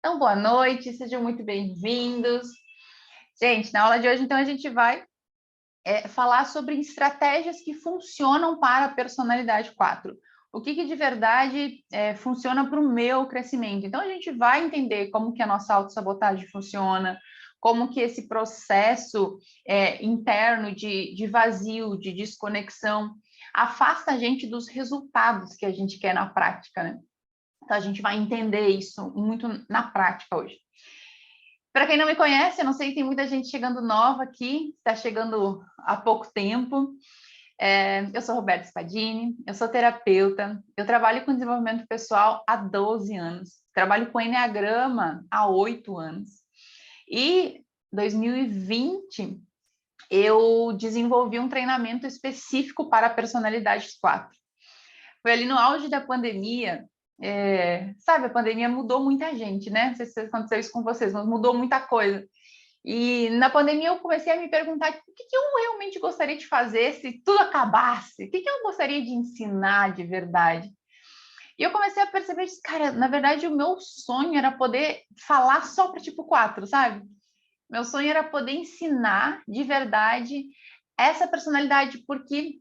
Então, boa noite, sejam muito bem-vindos. Gente, na aula de hoje, então, a gente vai falar sobre estratégias que funcionam para a personalidade 4. O que de verdade funciona para o meu crescimento. Então, a gente vai entender como que a nossa autossabotagem funciona, como que esse processo interno de vazio, de desconexão, afasta a gente dos resultados que a gente quer na prática, né? Então, a gente vai entender isso muito na prática hoje. Para quem não me conhece, eu não sei, tem muita gente chegando nova aqui, está chegando há pouco tempo. Eu sou Roberta Spadini, eu sou terapeuta, eu trabalho com desenvolvimento pessoal há 12 anos, trabalho com Enneagrama há 8 anos. E em 2020, eu desenvolvi um treinamento específico para personalidades 4. Foi ali no auge da pandemia. Sabe, a pandemia mudou muita gente, né? Não sei se aconteceu isso com vocês, mas mudou muita coisa. E na pandemia eu comecei a me perguntar o que eu realmente gostaria de fazer se tudo acabasse? O que eu gostaria de ensinar de verdade? E eu comecei a perceber, cara, na verdade o meu sonho era poder falar só para tipo 4, sabe? Meu sonho era poder ensinar de verdade essa personalidade, porque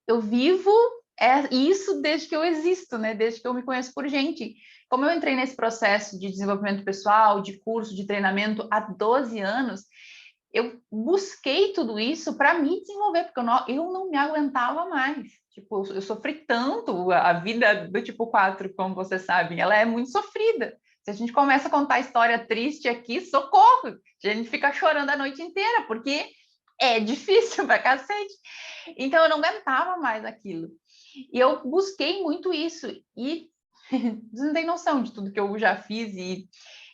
eu vivo isso desde que eu existo, né? Desde que eu me conheço por gente. Como eu entrei nesse processo de desenvolvimento pessoal, de curso, de treinamento há 12 anos, eu busquei tudo isso para me desenvolver, porque eu não me aguentava mais. Tipo, eu sofri tanto a vida do tipo 4, como vocês sabem, ela é muito sofrida. Se a gente começa a contar história triste aqui, socorro! A gente fica chorando a noite inteira, porque é difícil pra cacete. Então, eu não aguentava mais aquilo. E eu busquei muito isso. E você não tem noção de tudo que eu já fiz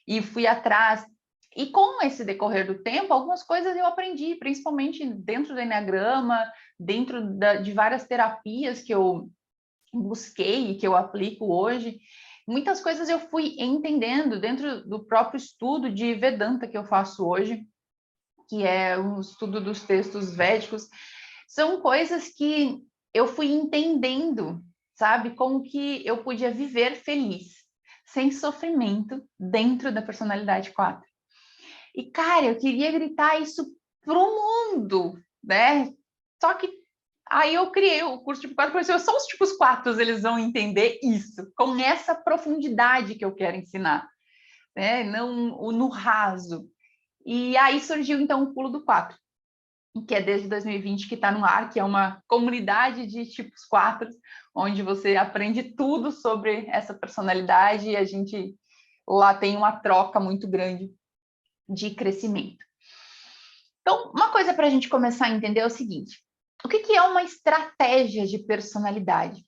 e fui atrás. E com esse decorrer do tempo, algumas coisas eu aprendi, principalmente dentro do Enneagrama, de várias terapias que eu busquei e que eu aplico hoje. Muitas coisas eu fui entendendo dentro do próprio estudo de Vedanta que eu faço hoje, que é um estudo dos textos védicos. São coisas que eu fui entendendo, sabe? Como que eu podia viver feliz, sem sofrimento, dentro da personalidade 4. E, cara, eu queria gritar isso pro mundo, né? Só que aí eu criei o curso tipo 4, porque só os tipos 4 eles vão entender isso, com essa profundidade que eu quero ensinar, né? Não no raso. E aí surgiu, então, o Pulo do 4, que é desde 2020 que está no ar, que é uma comunidade de tipos 4, onde você aprende tudo sobre essa personalidade e a gente lá tem uma troca muito grande de crescimento. Então, uma coisa para a gente começar a entender é o seguinte: o que é uma estratégia de personalidade?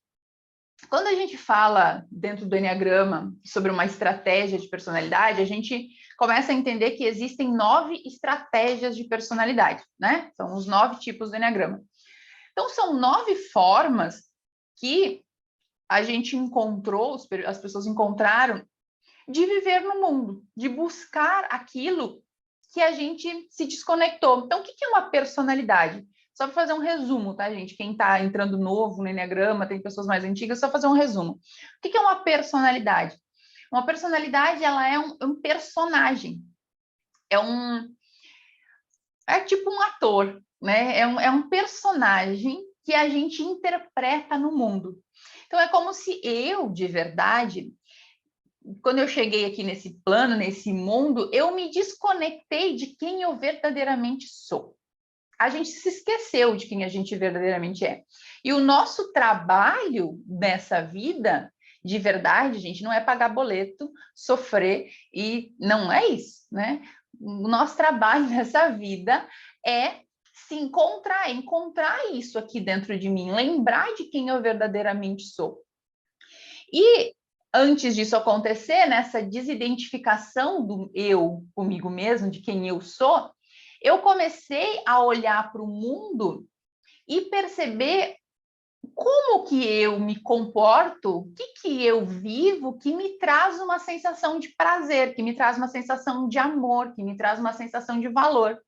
Quando a gente fala dentro do Enneagrama sobre uma estratégia de personalidade, a gente começa a entender que existem 9 estratégias de personalidade, né? São os 9 tipos do Enneagrama. Então, são 9 formas que a gente encontrou, as pessoas encontraram, de viver no mundo, de buscar aquilo que a gente se desconectou. Então, o que é uma personalidade? Só para fazer um resumo, tá, gente? Quem está entrando novo no Enneagrama, tem pessoas mais antigas, só fazer um resumo. O que é uma personalidade? Uma personalidade, ela é um personagem. É tipo um ator, né? É um personagem que a gente interpreta no mundo. Então, é como se eu, de verdade, quando eu cheguei aqui nesse plano, nesse mundo, eu me desconectei de quem eu verdadeiramente sou. A gente se esqueceu de quem a gente verdadeiramente é. E o nosso trabalho nessa vida, de verdade, gente, não é pagar boleto, sofrer, e não é isso, né? O nosso trabalho nessa vida é se encontrar isso aqui dentro de mim, lembrar de quem eu verdadeiramente sou. E antes disso acontecer, nessa desidentificação do eu comigo mesmo, de quem eu sou, eu comecei a olhar para o mundo e perceber como que eu me comporto, o que eu vivo, que me traz uma sensação de prazer, que me traz uma sensação de amor, que me traz uma sensação de valor.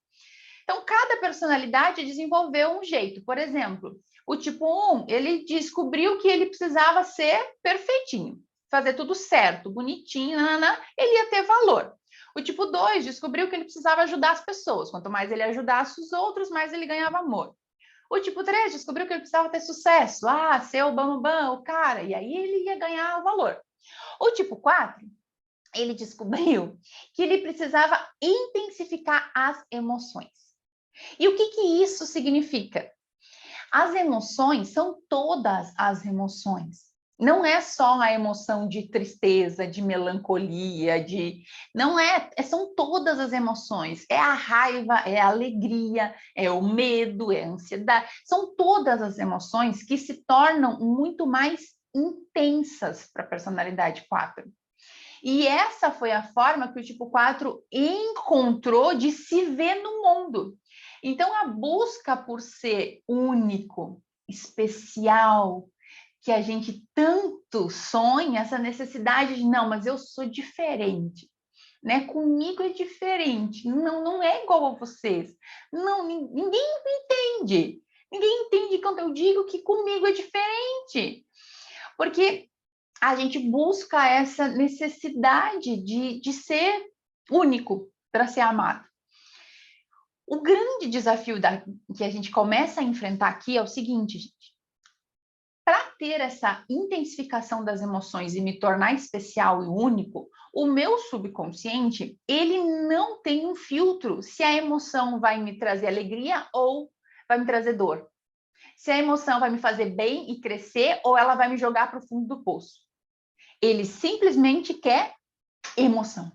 Então, cada personalidade desenvolveu um jeito. Por exemplo, o tipo 1, ele descobriu que ele precisava ser perfeitinho. fazer tudo certo, bonitinho, ele ia ter valor. O tipo 2 descobriu que ele precisava ajudar as pessoas. Quanto mais ele ajudasse os outros, mais ele ganhava amor. O tipo 3 descobriu que ele precisava ter sucesso. Ser o bambam, o cara. E aí ele ia ganhar o valor. O tipo 4, ele descobriu que ele precisava intensificar as emoções. E o que isso significa? As emoções são todas as emoções. Não é só a emoção de tristeza, de melancolia, não são todas as emoções. É a raiva, é a alegria, é o medo, é a ansiedade. São todas as emoções que se tornam muito mais intensas para a personalidade 4. E essa foi a forma que o tipo 4 encontrou de se ver no mundo. Então, a busca por ser único, especial, que a gente tanto sonha, essa necessidade de, não, mas eu sou diferente, né? Comigo é diferente, não é igual a vocês. Não, ninguém entende. Ninguém entende quando eu digo que comigo é diferente. Porque a gente busca essa necessidade de ser único para ser amado. O grande desafio que a gente começa a enfrentar aqui é o seguinte, gente. Para ter essa intensificação das emoções e me tornar especial e único, o meu subconsciente, ele não tem um filtro se a emoção vai me trazer alegria ou vai me trazer dor. Se a emoção vai me fazer bem e crescer ou ela vai me jogar para o fundo do poço. Ele simplesmente quer emoção.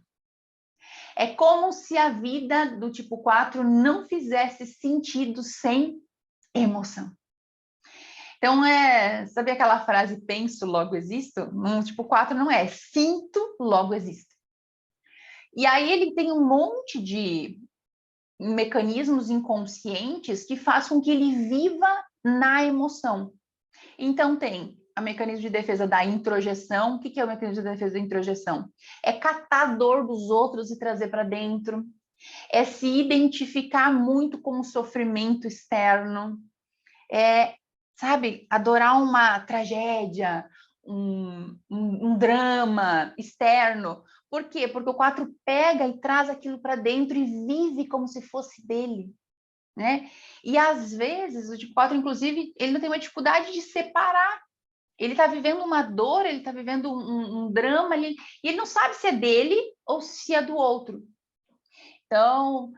É como se a vida do tipo 4 não fizesse sentido sem emoção. Então, sabe aquela frase, penso, logo existo? No tipo 4 não é, sinto, logo existo. E aí ele tem um monte de mecanismos inconscientes que fazem com que ele viva na emoção. Então, tem o mecanismo de defesa da introjeção. O que é o mecanismo de defesa da introjeção? É catar a dor dos outros e trazer para dentro. É se identificar muito com o sofrimento externo. Sabe, adorar uma tragédia, um drama externo. Por quê? Porque o 4 pega e traz aquilo para dentro e vive como se fosse dele. Né? E às vezes o tipo 4, inclusive, ele não tem uma dificuldade de separar. Ele está vivendo uma dor, ele está vivendo um drama, e ele não sabe se é dele ou se é do outro. Então,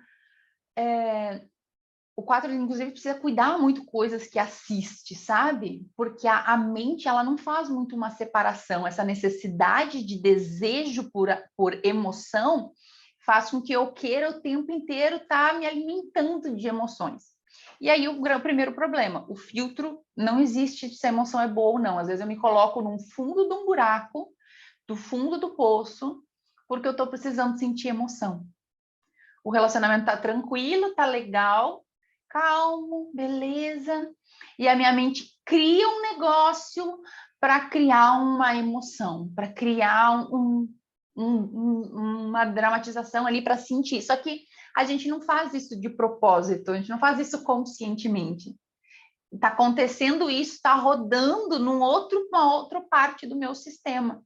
o 4, inclusive, precisa cuidar muito coisas que assiste, sabe? Porque a mente, ela não faz muito uma separação. Essa necessidade de desejo por emoção faz com que eu queira o tempo inteiro estar me alimentando de emoções. E aí o primeiro problema, o filtro não existe se a emoção é boa ou não. Às vezes eu me coloco no fundo de um buraco, do fundo do poço, porque eu estou precisando sentir emoção. O relacionamento está tranquilo, está legal, calmo, beleza. E a minha mente cria um negócio para criar uma emoção, para criar uma dramatização ali para sentir. Só que a gente não faz isso de propósito, a gente não faz isso conscientemente. Está acontecendo isso, está rodando numa outra parte do meu sistema.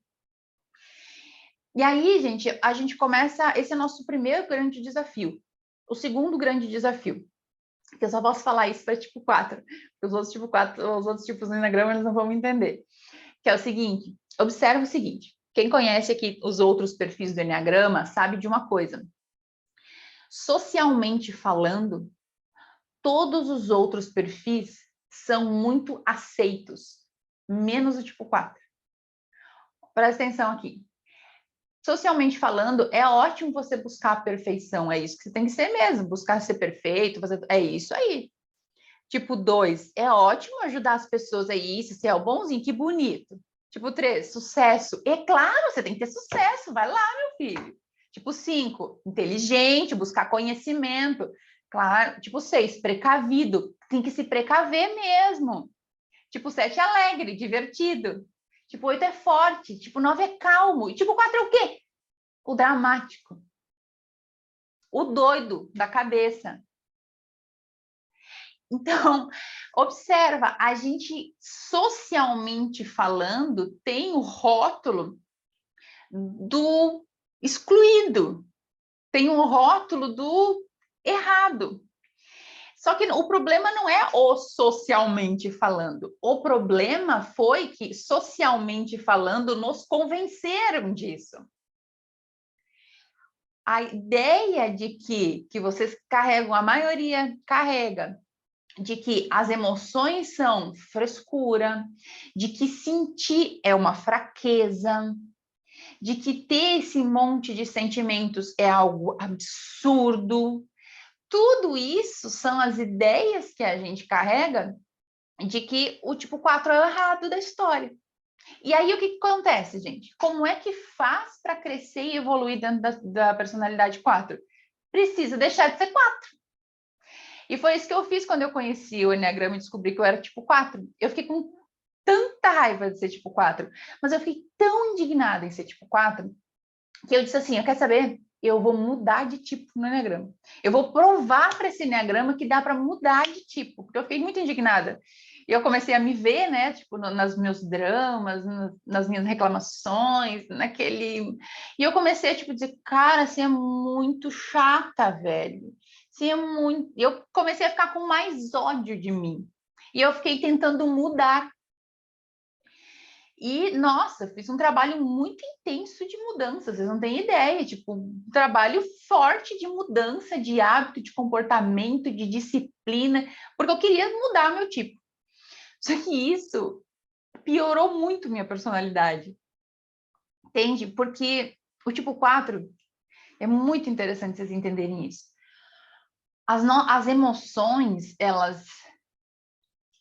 E aí, gente, a gente começa, esse é o nosso primeiro grande desafio. O segundo grande desafio, que eu só posso falar isso para tipo 4, porque os outros tipo 4, os outros tipos do Enagrama, eles não vão me entender. Que é o seguinte, observa o seguinte, quem conhece aqui os outros perfis do Eneagrama sabe de uma coisa. Socialmente falando, todos os outros perfis são muito aceitos, menos o tipo 4. Presta atenção aqui. Socialmente falando, é ótimo você buscar a perfeição, é isso que você tem que ser mesmo, buscar ser perfeito, é isso aí. Tipo 2, é ótimo ajudar as pessoas, é isso, se é o bonzinho, que bonito. Tipo 3, sucesso. É claro, você tem que ter sucesso, vai lá, meu filho. Tipo 5, inteligente, buscar conhecimento. Claro. Tipo 6, precavido, tem que se precaver mesmo. Tipo 7, alegre, divertido. Tipo 8 é forte, tipo 9 é calmo. E tipo 4 é o quê? O dramático. O doido da cabeça. Então, observa, a gente, socialmente falando, tem o rótulo do excluído, tem um rótulo do errado. Só que o problema não é o socialmente falando. O problema foi que, socialmente falando, nos convenceram disso. A ideia de que vocês carregam, a maioria carrega, de que as emoções são frescura, de que sentir é uma fraqueza, de que ter esse monte de sentimentos é algo absurdo. Tudo isso são as ideias que a gente carrega de que o tipo 4 é o errado da história. E aí, o que acontece, gente? Como é que faz para crescer e evoluir dentro da personalidade 4? Precisa deixar de ser 4. E foi isso que eu fiz quando eu conheci o Enneagrama e descobri que eu era tipo 4. Eu fiquei com tanta raiva de ser tipo 4, mas eu fiquei tão indignada em ser tipo 4, que eu disse assim, eu quero saber, eu vou mudar de tipo no Enneagrama. Eu vou provar para esse Enneagrama que dá para mudar de tipo, porque eu fiquei muito indignada. E eu comecei a me ver, né, tipo, nos meus dramas, nas minhas reclamações, naquele... E eu comecei a, tipo, dizer, cara, você é muito chata, velho. Você é muito... Eu comecei a ficar com mais ódio de mim. E eu fiquei tentando mudar. E, nossa, fiz um trabalho muito intenso de mudança, vocês não têm ideia, tipo, um trabalho forte de mudança de hábito, de comportamento, de disciplina, porque eu queria mudar meu tipo. Só que isso piorou muito minha personalidade, entende? Porque o tipo 4 é muito interessante vocês entenderem isso. As emoções, elas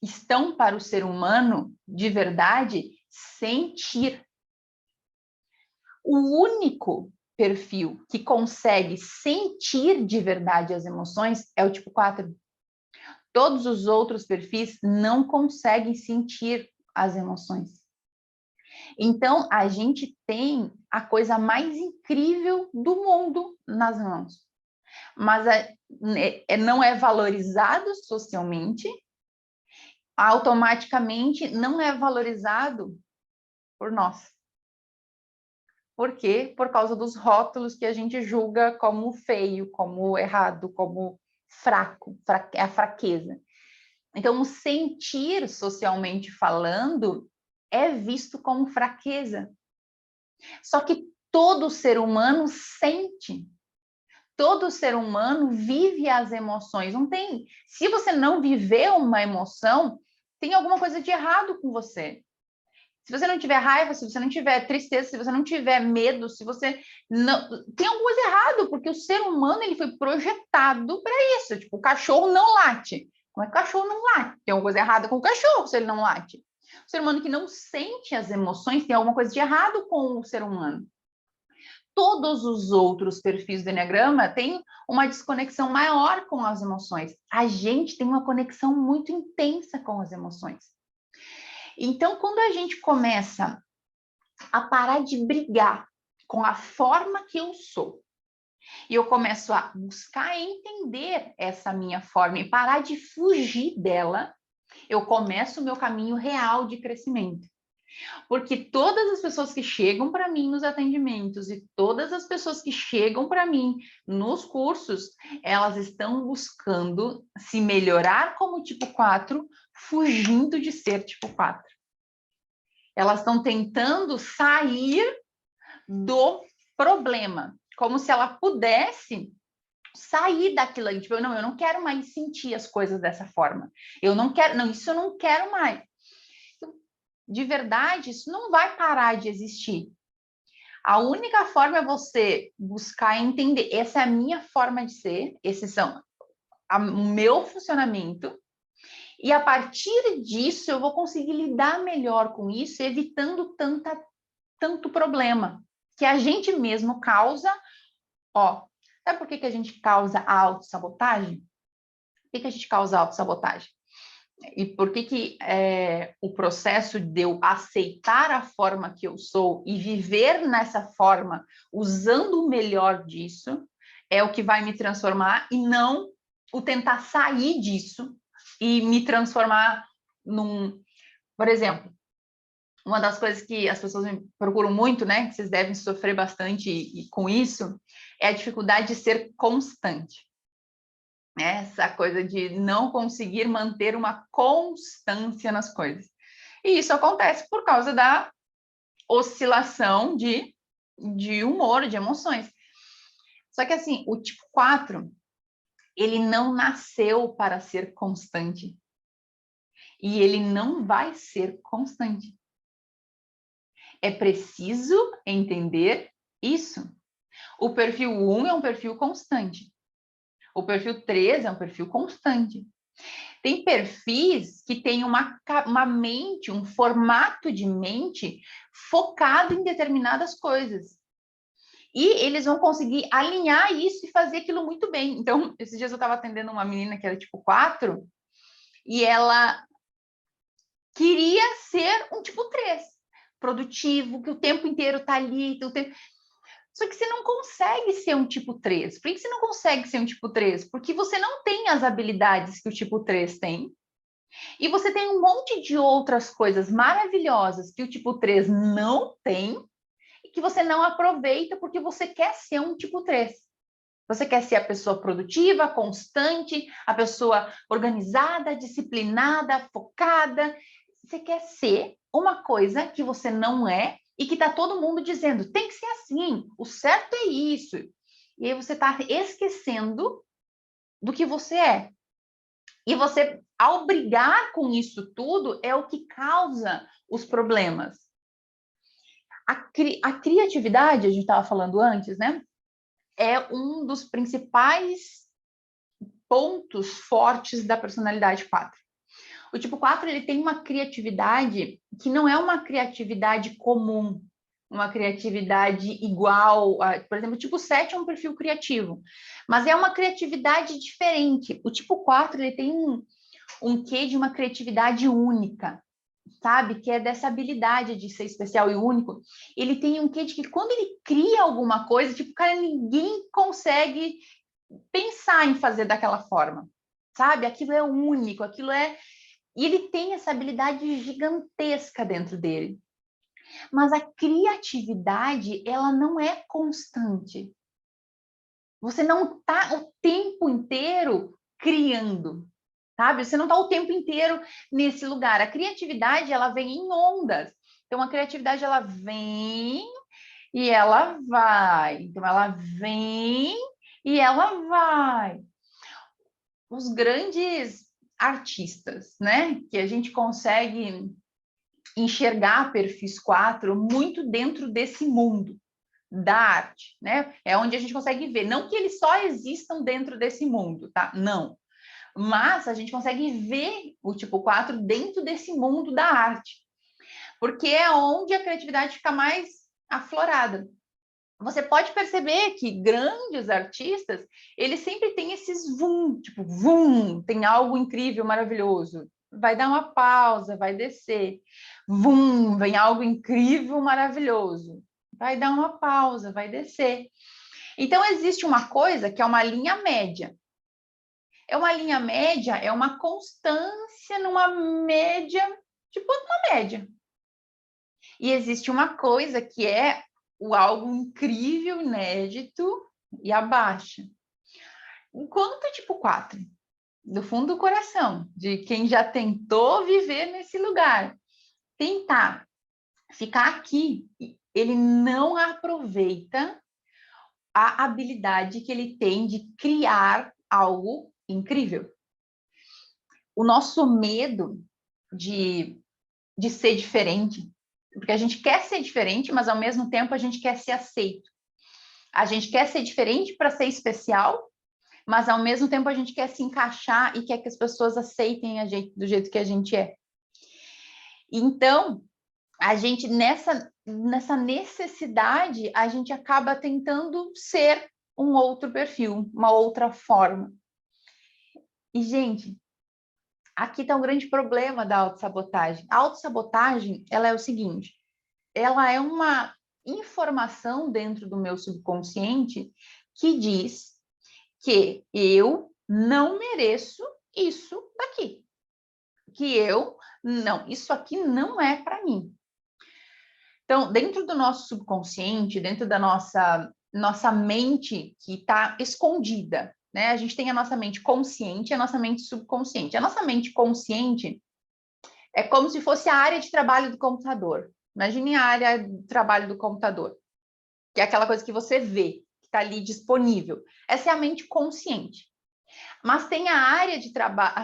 estão para o ser humano, de verdade, sentir. O único perfil que consegue sentir de verdade as emoções é o tipo 4. Todos os outros perfis não conseguem sentir as emoções. Então, a gente tem a coisa mais incrível do mundo nas mãos. Mas não é valorizado socialmente, automaticamente não é valorizado por nós. Por quê? Por causa dos rótulos que a gente julga como feio, como errado, como fraco, é a fraqueza. Então, o sentir, socialmente falando, é visto como fraqueza. Só que todo ser humano sente. Todo ser humano vive as emoções. Não tem... Se você não viver uma emoção, tem alguma coisa de errado com você. Se você não tiver raiva, se você não tiver tristeza, se você não tiver medo, se você não... Tem alguma coisa errada, porque o ser humano ele foi projetado para isso. Tipo, o cachorro não late. Como é que o cachorro não late? Tem alguma coisa errada com o cachorro se ele não late. O ser humano que não sente as emoções tem alguma coisa de errado com o ser humano. Todos os outros perfis do Enneagrama têm uma desconexão maior com as emoções. A gente tem uma conexão muito intensa com as emoções. Então, quando a gente começa a parar de brigar com a forma que eu sou, e eu começo a buscar entender essa minha forma e parar de fugir dela, eu começo o meu caminho real de crescimento. Porque todas as pessoas que chegam para mim nos atendimentos e todas as pessoas que chegam para mim nos cursos, elas estão buscando se melhorar como tipo 4, fugindo de ser tipo 4. Elas estão tentando sair do problema, como se ela pudesse sair daquilo ali. Tipo, não, eu não quero mais sentir as coisas dessa forma. Eu não quero, não, isso eu não quero mais. De verdade, isso não vai parar de existir. A única forma é você buscar entender, essa é a minha forma de ser, esses são o meu funcionamento, e a partir disso eu vou conseguir lidar melhor com isso, evitando tanto problema que a gente mesmo causa. Ó, sabe por que a gente causa a autossabotagem? Por que a gente causa a autossabotagem? E por que o processo de eu aceitar a forma que eu sou e viver nessa forma, usando o melhor disso, é o que vai me transformar, e não o tentar sair disso e me transformar num... Por exemplo, uma das coisas que as pessoas me procuram muito, né, que vocês devem sofrer bastante com isso, é a dificuldade de ser constante. Essa coisa de não conseguir manter uma constância nas coisas. E isso acontece por causa da oscilação de humor, de emoções. Só que assim, o tipo 4, ele não nasceu para ser constante. E ele não vai ser constante. É preciso entender isso. O perfil 1 é um perfil constante. O perfil 3 é um perfil constante. Tem perfis que têm uma mente, um formato de mente focado em determinadas coisas. E eles vão conseguir alinhar isso e fazer aquilo muito bem. Então, esses dias eu estava atendendo uma menina que era tipo 4, e ela queria ser um tipo 3, produtivo, que o tempo inteiro está ali. Só que você não consegue ser um tipo 3. Por que você não consegue ser um tipo 3? Porque você não tem as habilidades que o tipo 3 tem. E você tem um monte de outras coisas maravilhosas que o tipo 3 não tem e que você não aproveita porque você quer ser um tipo 3. Você quer ser a pessoa produtiva, constante, a pessoa organizada, disciplinada, focada. Você quer ser uma coisa que você não é e que está todo mundo dizendo, tem que ser assim, o certo é isso. E aí você está esquecendo do que você é. E você, ao brigar com isso tudo, é o que causa os problemas. A criatividade, a gente estava falando antes, né? É um dos principais pontos fortes da personalidade 4. O tipo 4, ele tem uma criatividade que não é uma criatividade comum, uma criatividade igual, por exemplo, o tipo 7 é um perfil criativo, mas é uma criatividade diferente. O tipo 4, ele tem um quê de uma criatividade única, sabe? Que é dessa habilidade de ser especial e único. Ele tem um quê de que quando ele cria alguma coisa, tipo, cara, ninguém consegue pensar em fazer daquela forma, sabe? Aquilo é único, aquilo é... E ele tem essa habilidade gigantesca dentro dele. Mas a criatividade, ela não é constante. Você não está o tempo inteiro criando, sabe? Você não está o tempo inteiro nesse lugar. A criatividade, ela vem em ondas. Então, a criatividade, ela vem e ela vai. Então, ela vem e ela vai. Os grandes artistas, né? Que a gente consegue enxergar perfis 4 muito dentro desse mundo da arte, né? É onde a gente consegue ver. Não que eles só existam dentro desse mundo, tá? Não. Mas a gente consegue ver o tipo 4 dentro desse mundo da arte. Porque é onde a criatividade fica mais aflorada. Você pode perceber que grandes artistas, eles sempre têm esses vum, tipo, vum, tem algo incrível, maravilhoso. Vai dar uma pausa, vai descer. Vum, vem algo incrível, maravilhoso. Vai dar uma pausa, vai descer. Então, existe uma coisa que é uma linha média. É uma linha média, é uma constância numa média, tipo uma média. E existe uma coisa que é o algo incrível, inédito e abaixo. Enquanto tipo 4, do fundo do coração, de quem já tentou viver nesse lugar, tentar ficar aqui, ele não aproveita a habilidade que ele tem de criar algo incrível. O nosso medo de ser diferente, porque a gente quer ser diferente, mas ao mesmo tempo a gente quer ser aceito. A gente quer ser diferente para ser especial, mas ao mesmo tempo a gente quer se encaixar e quer que as pessoas aceitem a gente do jeito que a gente é. Então, a gente nessa necessidade, a gente acaba tentando ser um outro perfil, uma outra forma. E, gente, aqui está um grande problema da autossabotagem. A autossabotagem, ela é o seguinte, ela é uma informação dentro do meu subconsciente que diz que eu não mereço isso daqui. não, isso aqui não é para mim. Então, dentro do nosso subconsciente, dentro da nossa mente que está escondida, né? A gente tem a nossa mente consciente e a nossa mente subconsciente. A nossa mente consciente é como se fosse a área de trabalho do computador. Imagine a área de trabalho do computador, que é aquela coisa que você vê, que está ali disponível. Essa é a mente consciente. Mas tem a área de trabalho,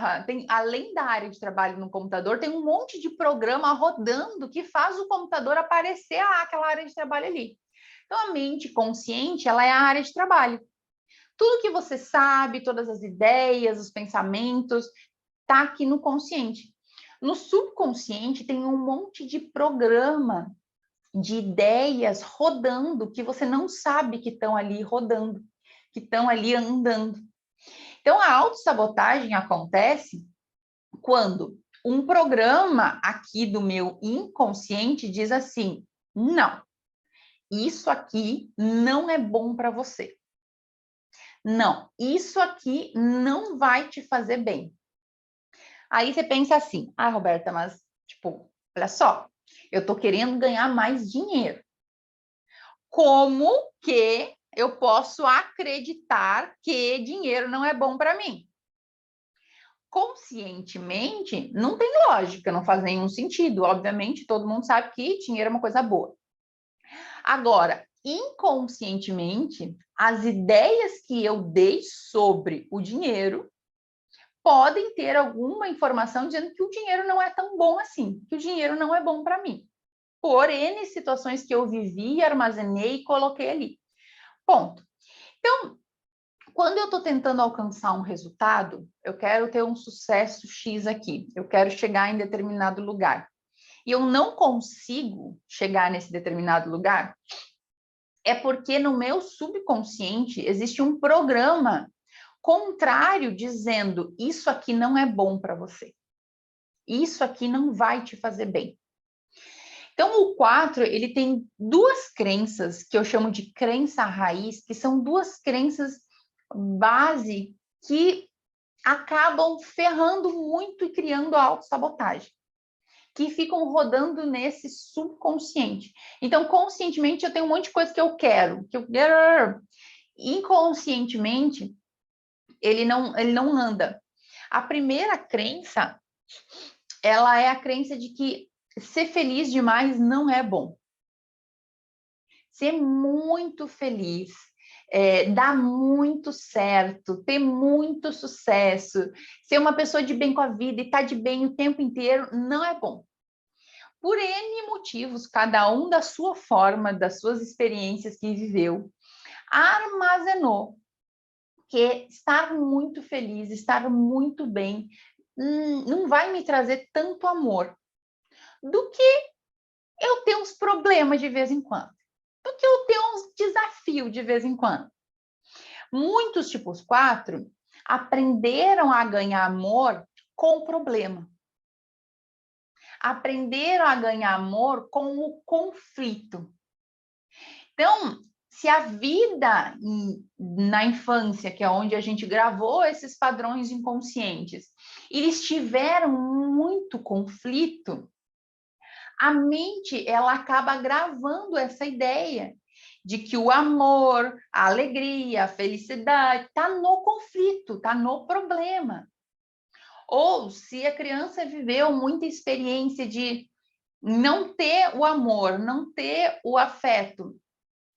além da área de trabalho no computador, tem um monte de programa rodando que faz o computador aparecer aquela área de trabalho ali. Então, a mente consciente, ela é a área de trabalho. Tudo que você sabe, todas as ideias, os pensamentos, está aqui no consciente. No subconsciente tem um monte de programa, de ideias rodando que você não sabe que estão ali rodando, que estão ali andando. Então, a autossabotagem acontece quando um programa aqui do meu inconsciente diz assim: não, isso aqui não é bom para você. Não, isso aqui não vai te fazer bem. Aí você pensa assim: ah, Roberta, mas, tipo, olha só, eu tô querendo ganhar mais dinheiro. Como que eu posso acreditar que dinheiro não é bom para mim? Conscientemente, não tem lógica, não faz nenhum sentido. Obviamente, todo mundo sabe que dinheiro é uma coisa boa. Agora, inconscientemente, as ideias que eu dei sobre o dinheiro podem ter alguma informação dizendo que o dinheiro não é tão bom assim, que o dinheiro não é bom para mim. Por N situações que eu vivi, armazenei e coloquei ali. Ponto. Então, quando eu estou tentando alcançar um resultado, eu quero ter um sucesso X aqui, eu quero chegar em determinado lugar, e eu não consigo chegar nesse determinado lugar, é porque no meu subconsciente existe um programa contrário dizendo: isso aqui não é bom para você, isso aqui não vai te fazer bem. Então, o 4, ele tem duas crenças que eu chamo de crença raiz, que são duas crenças base que acabam ferrando muito e criando autossabotagem, que ficam rodando nesse subconsciente. Então, conscientemente, eu tenho um monte de coisa que eu quero. Inconscientemente, ele não anda. A primeira crença, ela é a crença de que ser feliz demais não é bom. Ser muito feliz, dar muito certo, ter muito sucesso, ser uma pessoa de bem com a vida e estar de bem o tempo inteiro não é bom. Por N motivos, cada um da sua forma, das suas experiências que viveu, armazenou que estar muito feliz, estar muito bem, não vai me trazer tanto amor do que eu ter uns problemas de vez em quando, do que eu ter uns desafios de vez em quando. Muitos tipos 4 aprenderam a ganhar amor com o problema. Aprenderam a ganhar amor com o conflito. Então, se a vida na infância, que é onde a gente gravou esses padrões inconscientes, eles tiveram muito conflito, a mente ela acaba gravando essa ideia de que o amor, a alegria, a felicidade está no conflito, está no problema. Ou se a criança viveu muita experiência de não ter o amor, não ter o afeto,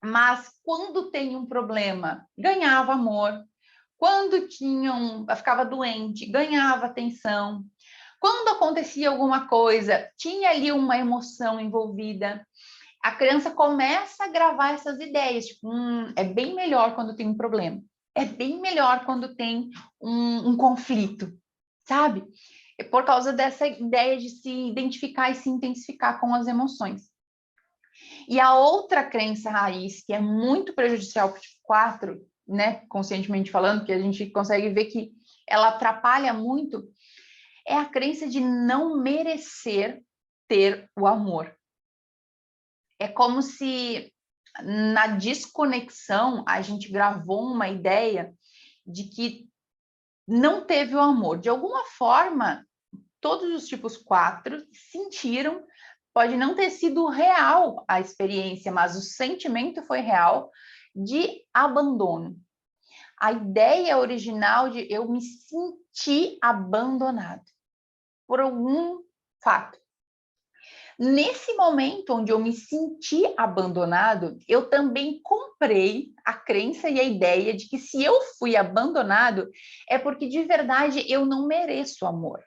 mas quando tem um problema, ganhava amor. Quando ficava doente, ganhava atenção. Quando acontecia alguma coisa, tinha ali uma emoção envolvida. A criança começa a gravar essas ideias, tipo, é bem melhor quando tem um problema. É bem melhor quando tem um conflito, sabe? É por causa dessa ideia de se identificar e se intensificar com as emoções. E a outra crença raiz, que é muito prejudicial para o tipo 4, né, conscientemente falando, que a gente consegue ver que ela atrapalha muito, é a crença de não merecer ter o amor. É como se na desconexão a gente gravou uma ideia de que não teve o amor. De alguma forma, todos os tipos 4 sentiram, pode não ter sido real a experiência, mas o sentimento foi real, de abandono. A ideia original de eu me sentir abandonado por algum fato. Nesse momento onde eu me senti abandonado, eu também comprei a crença e a ideia de que se eu fui abandonado, é porque de verdade eu não mereço amor.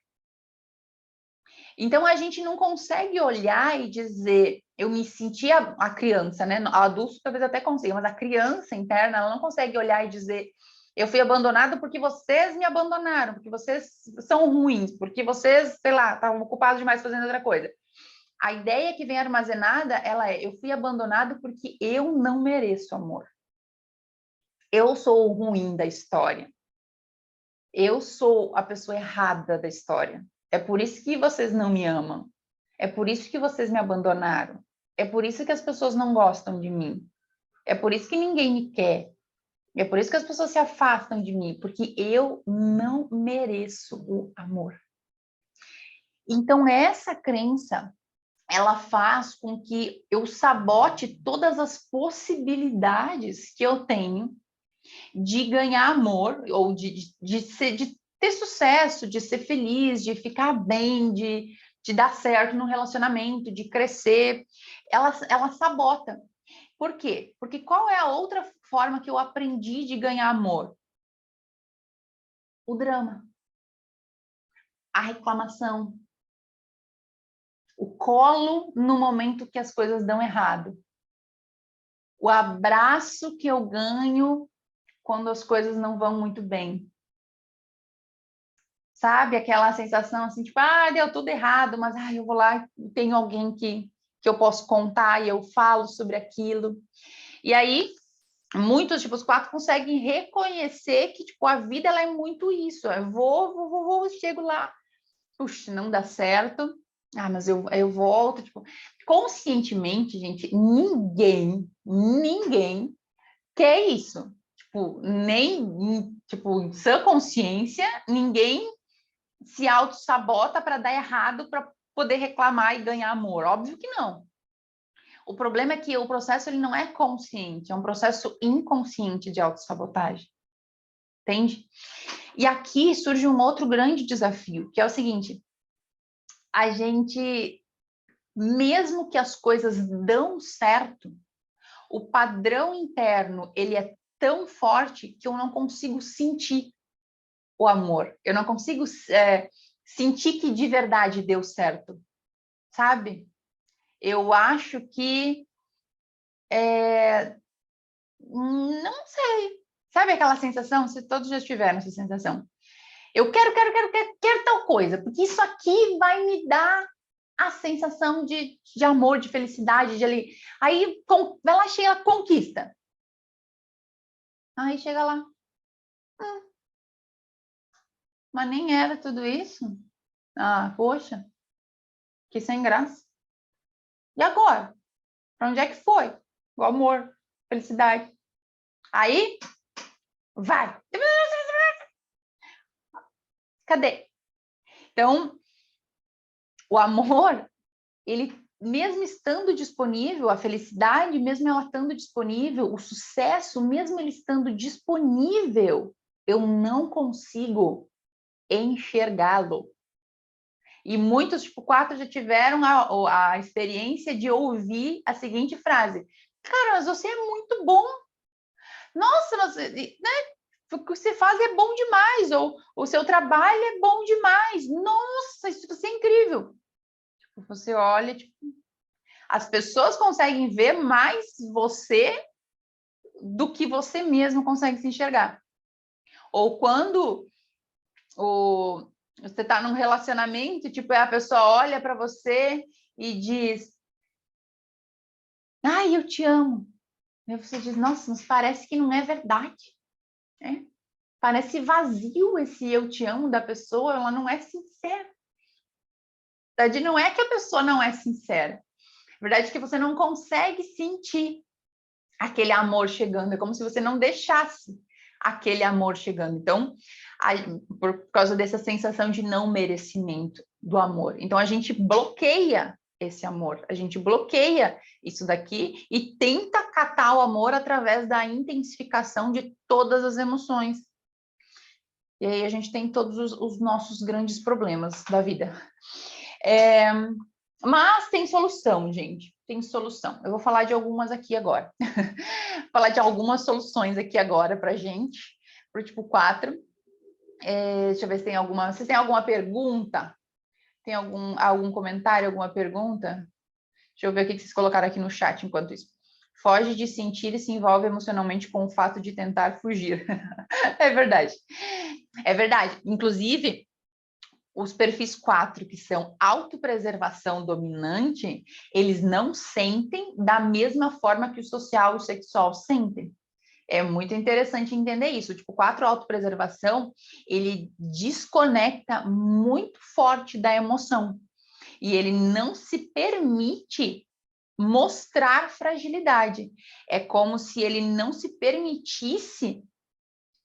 Então a gente não consegue olhar e dizer, eu me senti a criança, né? A adulto talvez até consiga, mas a criança interna, ela não consegue olhar e dizer, eu fui abandonado porque vocês me abandonaram, porque vocês são ruins, porque vocês, sei lá, estavam ocupados demais fazendo outra coisa. A ideia que vem armazenada, ela é, eu fui abandonado porque eu não mereço amor. Eu sou o ruim da história. Eu sou a pessoa errada da história. É por isso que vocês não me amam. É por isso que vocês me abandonaram. É por isso que as pessoas não gostam de mim. É por isso que ninguém me quer. É por isso que as pessoas se afastam de mim, porque eu não mereço o amor. Então, essa crença, ela faz com que eu sabote todas as possibilidades que eu tenho de ganhar amor, ou de ter sucesso, de ser feliz, de ficar bem, de dar certo no relacionamento, de crescer. Ela sabota. Por quê? Porque qual é a outra forma que eu aprendi de ganhar amor? O drama, a reclamação, o colo no momento que as coisas dão errado, o abraço que eu ganho quando as coisas não vão muito bem. Sabe? Aquela sensação assim, tipo, deu tudo errado, mas eu vou lá e tenho alguém que eu posso contar e eu falo sobre aquilo. E aí, muitos tipos 4 conseguem reconhecer que, tipo, a vida ela é muito isso. Eu vou, chego lá, puxa, não dá certo. Mas eu volto, tipo, conscientemente, gente, ninguém quer isso. Tipo, nem, tipo, em sã consciência, ninguém se auto-sabota para dar errado para poder reclamar e ganhar amor. Óbvio que não. O problema é que o processo ele não é consciente, é um processo inconsciente de autossabotagem. Entende? E aqui surge um outro grande desafio, que é o seguinte: a gente, mesmo que as coisas dão certo, o padrão interno ele é tão forte que eu não consigo sentir o amor. Eu não consigo sentir que de verdade deu certo, sabe? Eu acho que não sei. Sabe aquela sensação? Se todos já tiveram essa sensação. Eu quero tal coisa, porque isso aqui vai me dar a sensação de amor, de felicidade, de ali. Aí vai lá, chega, conquista. Aí chega lá. Mas nem era tudo isso. Poxa, que sem graça. E agora? Para onde é que foi? O amor, felicidade. Aí, vai. Cadê? Então, o amor, ele mesmo estando disponível, a felicidade, mesmo ela estando disponível, o sucesso, mesmo ele estando disponível, eu não consigo enxergá-lo. E muitos, tipo, 4 já tiveram a experiência de ouvir a seguinte frase: cara, mas você é muito bom. Nossa, né? O que você faz é bom demais, ou o seu trabalho é bom demais. Nossa, isso é incrível. Tipo, você olha, tipo, as pessoas conseguem ver mais você do que você mesmo consegue se enxergar. Ou quando você está num relacionamento, tipo, a pessoa olha para você e diz: eu te amo. E você diz: nossa, mas parece que não é verdade. Né? Parece vazio esse eu te amo da pessoa, ela não é sincera. Na verdade, não é que a pessoa não é sincera. Na verdade, é que você não consegue sentir aquele amor chegando. É como se você não deixasse aquele amor chegando. Então, por causa dessa sensação de não merecimento do amor. Então, a gente bloqueia esse amor, a gente bloqueia isso daqui e tenta catar o amor através da intensificação de todas as emoções. E aí a gente tem todos os nossos grandes problemas da vida. Mas tem solução, gente. Tem solução. Eu vou falar de algumas aqui agora. Vou falar de algumas soluções aqui agora para gente, para o tipo 4. Deixa eu ver se tem alguma. Vocês têm alguma pergunta? Tem algum comentário, alguma pergunta? Deixa eu ver o que vocês colocaram aqui no chat enquanto isso. Foge de sentir e se envolve emocionalmente com o fato de tentar fugir. É verdade. É verdade. Inclusive, os perfis 4, que são autopreservação dominante, eles não sentem da mesma forma que o social e o sexual sentem. É muito interessante entender isso. Tipo, 4 autopreservação, ele desconecta muito forte da emoção. E ele não se permite mostrar fragilidade. É como se ele não se permitisse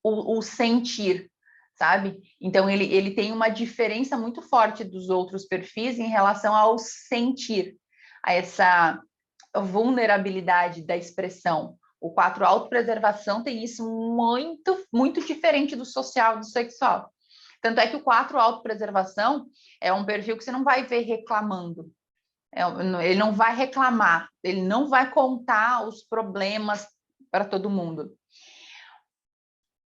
o sentir, sabe? Então, ele tem uma diferença muito forte dos outros perfis em relação ao sentir, a essa vulnerabilidade da expressão. O 4 autopreservação tem isso muito, muito diferente do social e do sexual. Tanto é que o 4 autopreservação é um perfil que você não vai ver reclamando. Ele não vai reclamar, ele não vai contar os problemas para todo mundo.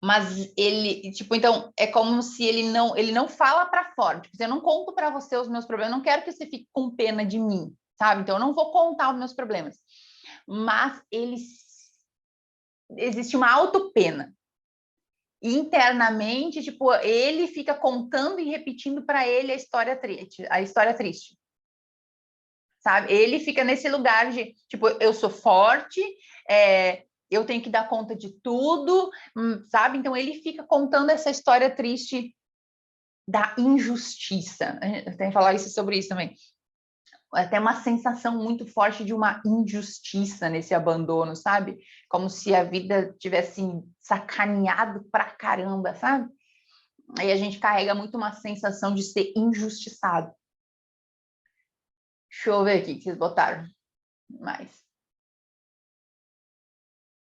Mas ele, tipo, então, é como se ele não fala para fora. Tipo, eu não conto para você os meus problemas, eu não quero que você fique com pena de mim, sabe? Então, eu não vou contar os meus problemas. Mas existe uma autopena. Internamente, tipo, ele fica contando e repetindo para ele a história triste. Sabe? Ele fica nesse lugar de, tipo, eu sou forte, eu tenho que dar conta de tudo, sabe? Então, ele fica contando essa história triste da injustiça. Eu tenho que falar sobre isso também. Até uma sensação muito forte de uma injustiça nesse abandono, sabe? Como se a vida tivesse sacaneado pra caramba, sabe? Aí a gente carrega muito uma sensação de ser injustiçado. Deixa eu ver aqui o que vocês botaram mais.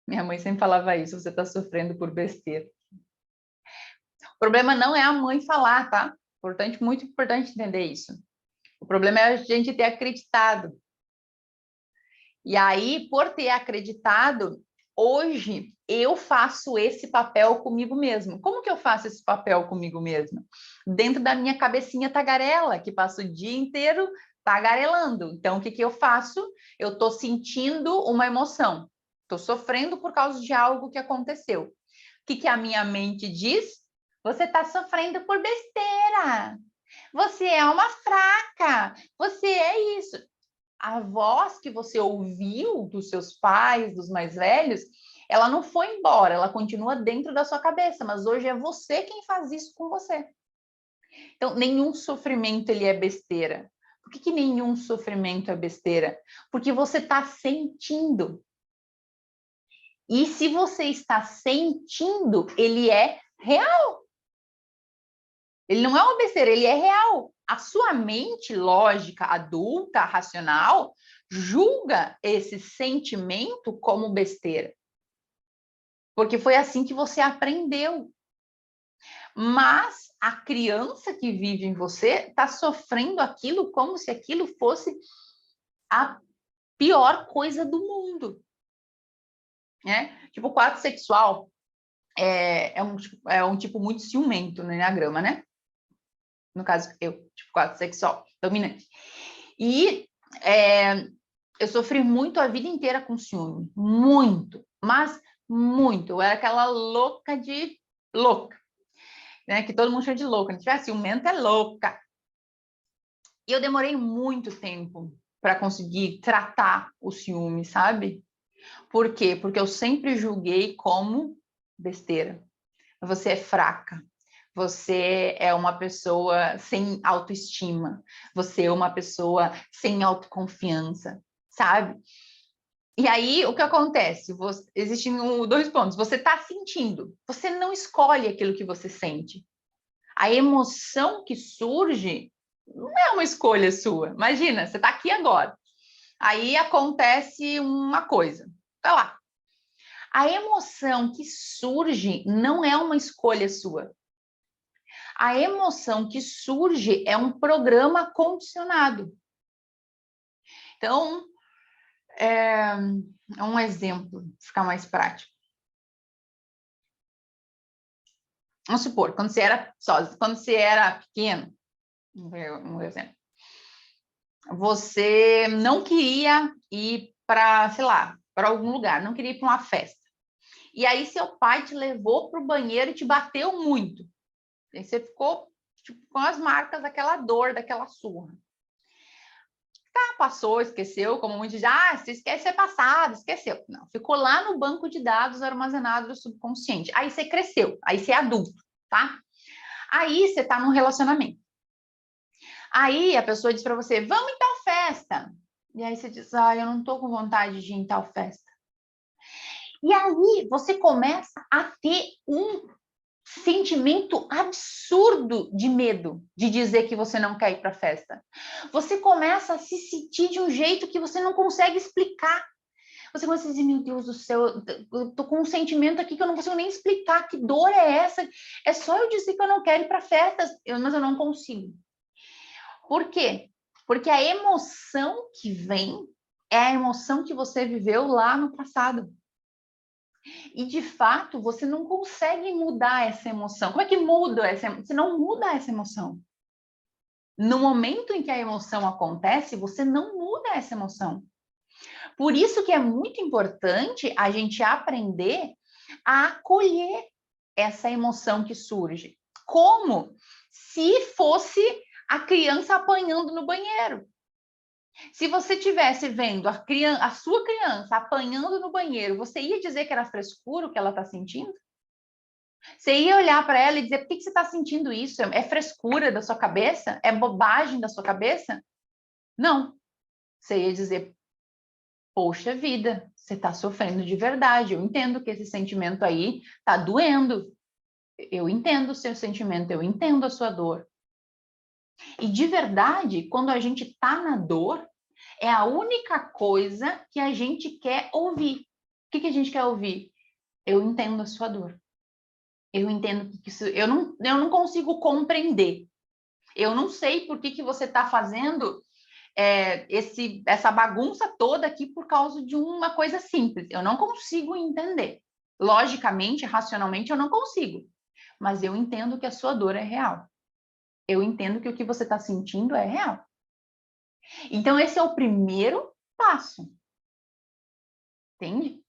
Minha mãe sempre falava isso, você está sofrendo por besteira. O problema não é a mãe falar, tá? Importante, muito importante entender isso. O problema é a gente ter acreditado. E aí, por ter acreditado, hoje eu faço esse papel comigo mesmo. Como que eu faço esse papel comigo mesma? Dentro da minha cabecinha tagarela, que passa o dia inteiro tagarelando. Então, o que que eu faço? Eu estou sentindo uma emoção. Estou sofrendo por causa de algo que aconteceu. O que que a minha mente diz? Você está sofrendo por besteira. Você é uma fraca. Você é isso. A voz que você ouviu dos seus pais, dos mais velhos, ela não foi embora, ela continua dentro da sua cabeça, mas hoje é você quem faz isso com você. Então, nenhum sofrimento ele é besteira. Por que nenhum sofrimento é besteira? Porque você está sentindo. E se você está sentindo, ele é real. Ele não é uma besteira, ele é real. A sua mente lógica, adulta, racional, julga esse sentimento como besteira. Porque foi assim que você aprendeu. Mas a criança que vive em você está sofrendo aquilo como se aquilo fosse a pior coisa do mundo. Né? Tipo, o 4 sexual é um tipo muito ciumento no Enneagrama, né? No caso, eu, tipo 4 sexual, dominante. E eu sofri muito a vida inteira com ciúme, muito, mas muito. Eu era aquela louca de louca, né? Que todo mundo chama de louca. Se tiver ciumenta, é louca. E eu demorei muito tempo para conseguir tratar o ciúme, sabe? Por quê? Porque eu sempre julguei como besteira. Você é fraca. Você é uma pessoa sem autoestima. Você é uma pessoa sem autoconfiança, sabe? E aí, o que acontece? Existem dois pontos. Você está sentindo, você não escolhe aquilo que você sente. A emoção que surge não é uma escolha sua. Imagina, você está aqui agora. Aí acontece uma coisa. Tá lá. A emoção que surge não é uma escolha sua. A emoção que surge é um programa condicionado. Então, é um exemplo, para ficar mais prático. Vamos supor, quando você era pequeno, um exemplo, você não queria ir para, sei lá, para algum lugar, não queria ir para uma festa. E aí seu pai te levou para o banheiro e te bateu muito. E aí você ficou tipo, com as marcas daquela dor, daquela surra. Tá, passou, esqueceu, como muitos dizem, se esquece é passado, esqueceu. Não, ficou lá no banco de dados armazenado no subconsciente. Aí você cresceu, aí você é adulto, tá? Aí você tá num relacionamento. Aí a pessoa diz para você, vamos em tal festa. E aí você diz, eu não tô com vontade de ir em tal festa. E aí você começa a ter um sentimento absurdo de medo de dizer que você não quer ir para a festa. Você começa a se sentir de um jeito que você não consegue explicar. Você começa a dizer, meu Deus do céu, eu tô com um sentimento aqui que eu não consigo nem explicar. Que dor é essa? É só eu dizer que eu não quero ir para festas, mas eu não consigo. Por quê? Porque a emoção que vem é a emoção que você viveu lá no passado. E, de fato, você não consegue mudar essa emoção. Como é que muda essa emoção? Você não muda essa emoção. No momento em que a emoção acontece, você não muda essa emoção. Por isso que é muito importante a gente aprender a acolher essa emoção que surge. Como se fosse a criança apanhando no banheiro. Se você estivesse vendo a sua criança apanhando no banheiro, você ia dizer que era frescura o que ela está sentindo? Você ia olhar para ela e dizer, por que você está sentindo isso? É frescura da sua cabeça? É bobagem da sua cabeça? Não. Você ia dizer, poxa vida, você está sofrendo de verdade. Eu entendo que esse sentimento aí está doendo. Eu entendo o seu sentimento, eu entendo a sua dor. E de verdade, quando a gente está na dor, é a única coisa que a gente quer ouvir. O que a gente quer ouvir? Eu entendo a sua dor. Eu entendo que isso. Eu não consigo compreender. Eu não sei por que você está fazendo essa bagunça toda aqui por causa de uma coisa simples. Eu não consigo entender. Logicamente, racionalmente, eu não consigo. Mas eu entendo que a sua dor é real. Eu entendo que o que você está sentindo é real. Então, esse é o primeiro passo. Entende?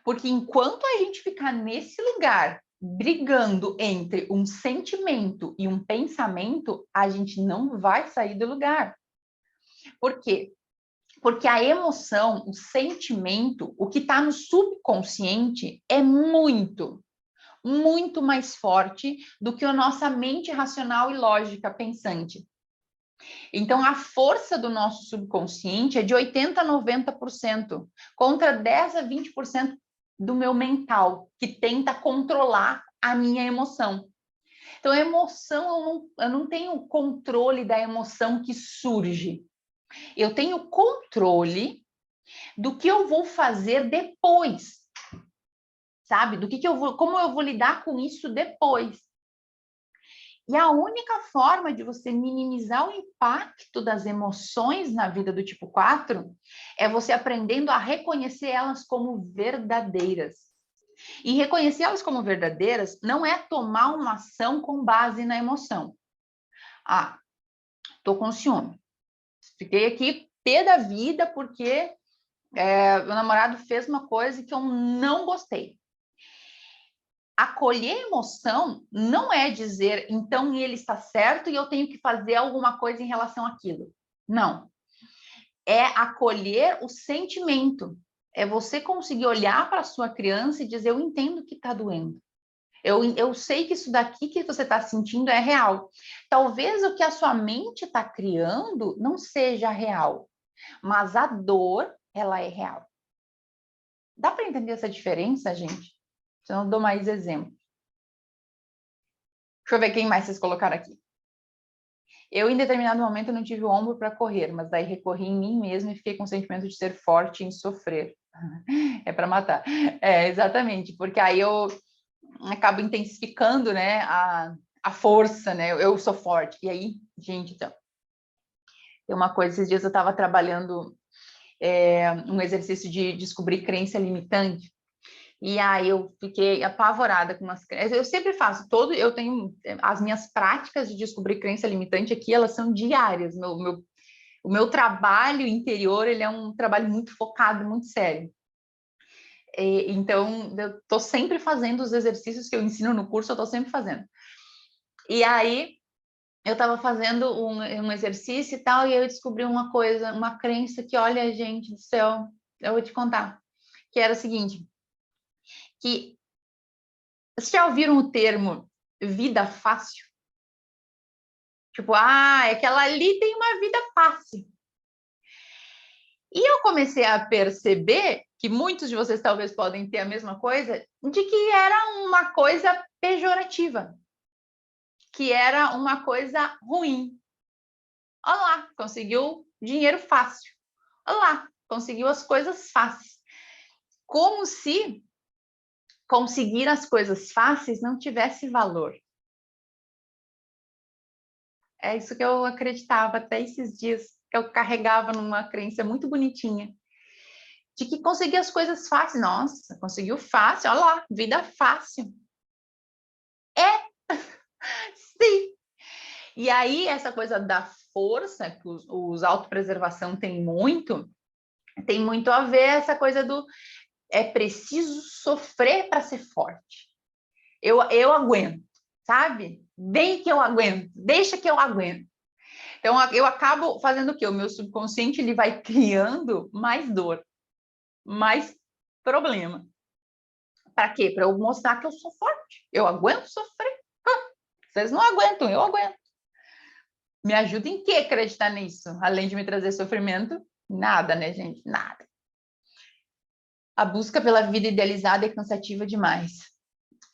Porque enquanto a gente ficar nesse lugar, brigando entre um sentimento e um pensamento, a gente não vai sair do lugar. Por quê? Porque a emoção, o sentimento, o que está no subconsciente é muito, muito mais forte do que a nossa mente racional e lógica pensante. Então, a força do nosso subconsciente é de 80% a 90%, contra 10% a 20% do meu mental, que tenta controlar a minha emoção. Então, a emoção, eu não tenho controle da emoção que surge. Eu tenho controle do que eu vou fazer depois, sabe? Como eu vou lidar com isso depois. E a única forma de você minimizar o impacto das emoções na vida do tipo 4 é você aprendendo a reconhecer elas como verdadeiras. E reconhecer elas como verdadeiras não é tomar uma ação com base na emoção. Tô com ciúme. Fiquei aqui pé da vida porque meu namorado fez uma coisa que eu não gostei. Acolher a emoção não é dizer, então ele está certo e eu tenho que fazer alguma coisa em relação àquilo. Não. É acolher o sentimento. É você conseguir olhar para a sua criança e dizer, eu entendo que está doendo. Eu sei que isso daqui que você está sentindo é real. Talvez o que a sua mente está criando não seja real, mas a dor, ela é real. entender essa diferença, gente? Senão eu dou mais exemplo. Deixa eu ver quem mais vocês colocaram aqui. Eu, em determinado momento, não tive o ombro para correr, mas daí recorri em mim mesma e fiquei com o sentimento de ser forte em sofrer. É para matar. É, exatamente, porque aí eu acabo intensificando, né, a força, né? Eu sou forte. E aí, gente, então, tem uma coisa, esses dias eu estava trabalhando um exercício de descobrir crença limitante. E aí eu fiquei apavorada com umas crenças. Eu sempre faço, eu tenho as minhas práticas de descobrir crença limitante aqui, elas são diárias. O meu trabalho interior, ele é um trabalho muito focado, muito sério. Então, eu estou sempre fazendo os exercícios que eu ensino no curso, eu estou sempre fazendo. E aí, eu estava fazendo um exercício e tal, e eu descobri uma coisa, uma crença que, olha, gente do céu, eu vou te contar, que era o seguinte, que vocês já ouviram o termo vida fácil? Tipo, é que ela ali tem uma vida fácil. E eu comecei a perceber que muitos de vocês talvez podem ter a mesma coisa, de que era uma coisa pejorativa, que era uma coisa ruim. Olha lá, conseguiu dinheiro fácil. Olha lá, conseguiu as coisas fáceis. Como se conseguir as coisas fáceis não tivesse valor. É isso que eu acreditava até esses dias. Eu carregava numa crença muito bonitinha. De que conseguir as coisas fáceis. Nossa, conseguiu fácil. Olha lá, vida fácil. Sim. E aí, essa coisa da força, que os autopreservação tem muito a ver essa coisa do é preciso sofrer para ser forte. Eu aguento, sabe? Vem que eu aguento, deixa que eu aguento. Então, eu acabo fazendo o quê? O meu subconsciente ele vai criando mais dor, mais problema. Para quê? Para eu mostrar que eu sou forte. Eu aguento sofrer. Vocês não aguentam, eu aguento. Me ajuda em que acreditar nisso? Além de me trazer sofrimento? Nada, né, gente? Nada. A busca pela vida idealizada é cansativa demais.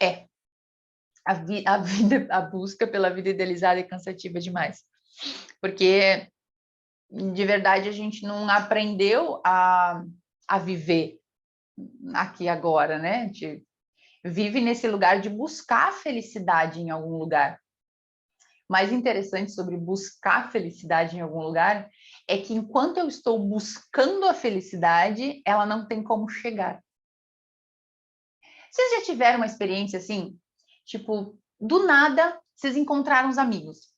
É. A busca pela vida idealizada é cansativa demais. Porque, de verdade, a gente não aprendeu a viver aqui agora, né? A gente vive nesse lugar de buscar felicidade em algum lugar. Mais interessante sobre buscar felicidade em algum lugar é que enquanto eu estou buscando a felicidade, ela não tem como chegar. Vocês já tiveram uma experiência assim? Tipo, do nada, vocês encontraram os amigos.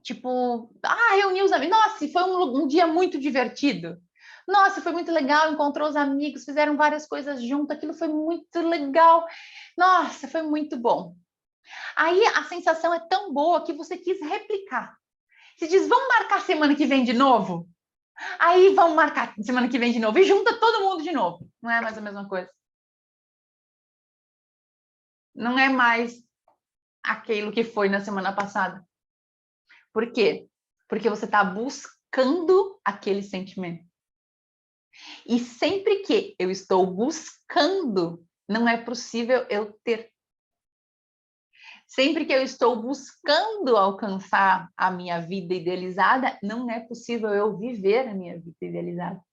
Tipo, reuni os amigos. Nossa, foi um dia muito divertido. Nossa, foi muito legal, encontrou os amigos, fizeram várias coisas junto, aquilo foi muito legal. Nossa, foi muito bom. Aí a sensação é tão boa que você quis replicar. Você diz, vamos marcar semana que vem de novo? Aí vamos marcar semana que vem de novo e junta todo mundo de novo. Não é mais a mesma coisa. Não é mais aquilo que foi na semana passada. Por quê? Porque você está buscando aquele sentimento. E sempre que eu estou buscando, não é possível eu ter. Sempre que eu estou buscando alcançar a minha vida idealizada, não é possível eu viver a minha vida idealizada.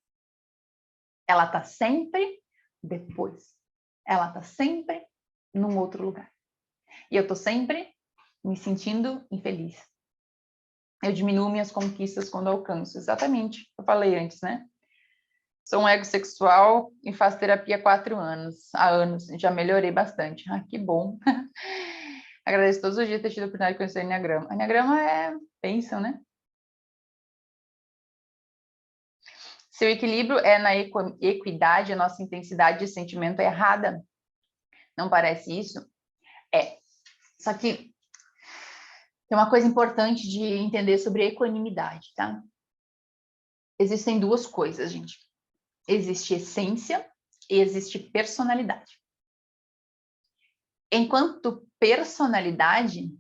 Ela está sempre depois. Ela está sempre num outro lugar. E eu estou sempre me sentindo infeliz. Eu diminuo minhas conquistas quando alcanço. Exatamente o que eu falei antes, né? Sou um ego sexual e faço terapia há anos. Já melhorei bastante. Que bom. Agradeço todos os dias ter tido a oportunidade de conhecer o Enneagrama. O Enneagrama é bênção, né? Se o equilíbrio é na equidade, a nossa intensidade de sentimento é errada. Não parece isso? É. Só que tem uma coisa importante de entender sobre equanimidade, tá? Existem duas coisas, gente. Existe essência e existe personalidade. Enquanto personalidade,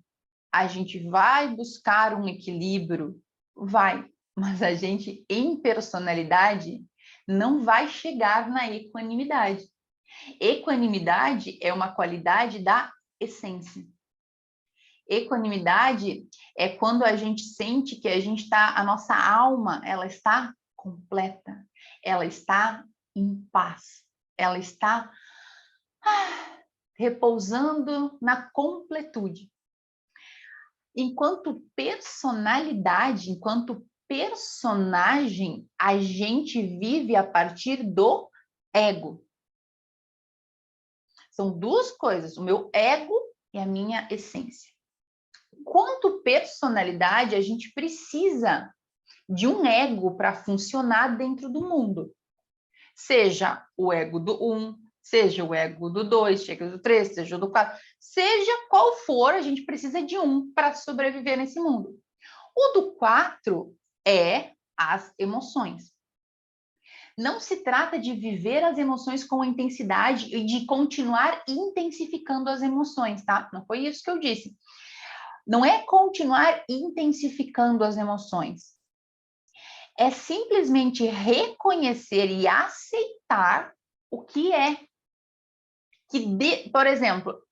a gente vai buscar um equilíbrio, vai, mas a gente, em personalidade, não vai chegar na equanimidade. Equanimidade é uma qualidade da essência. Equanimidade é quando a gente sente que a nossa alma, ela está completa, ela está em paz, ela está repousando na completude. Enquanto personalidade, enquanto personagem, a gente vive a partir do ego. São duas coisas, o meu ego e a minha essência. Quanto personalidade, a gente precisa de um ego para funcionar dentro do mundo. Seja o ego do 1, seja o ego do 2, seja o do 3, seja o do 4, seja qual for, a gente precisa de um para sobreviver nesse mundo. O do 4 é as emoções. Não se trata de viver as emoções com intensidade e de continuar intensificando as emoções, tá? Não foi isso que eu disse. Não é continuar intensificando as emoções. É simplesmente reconhecer e aceitar o que é. Por exemplo,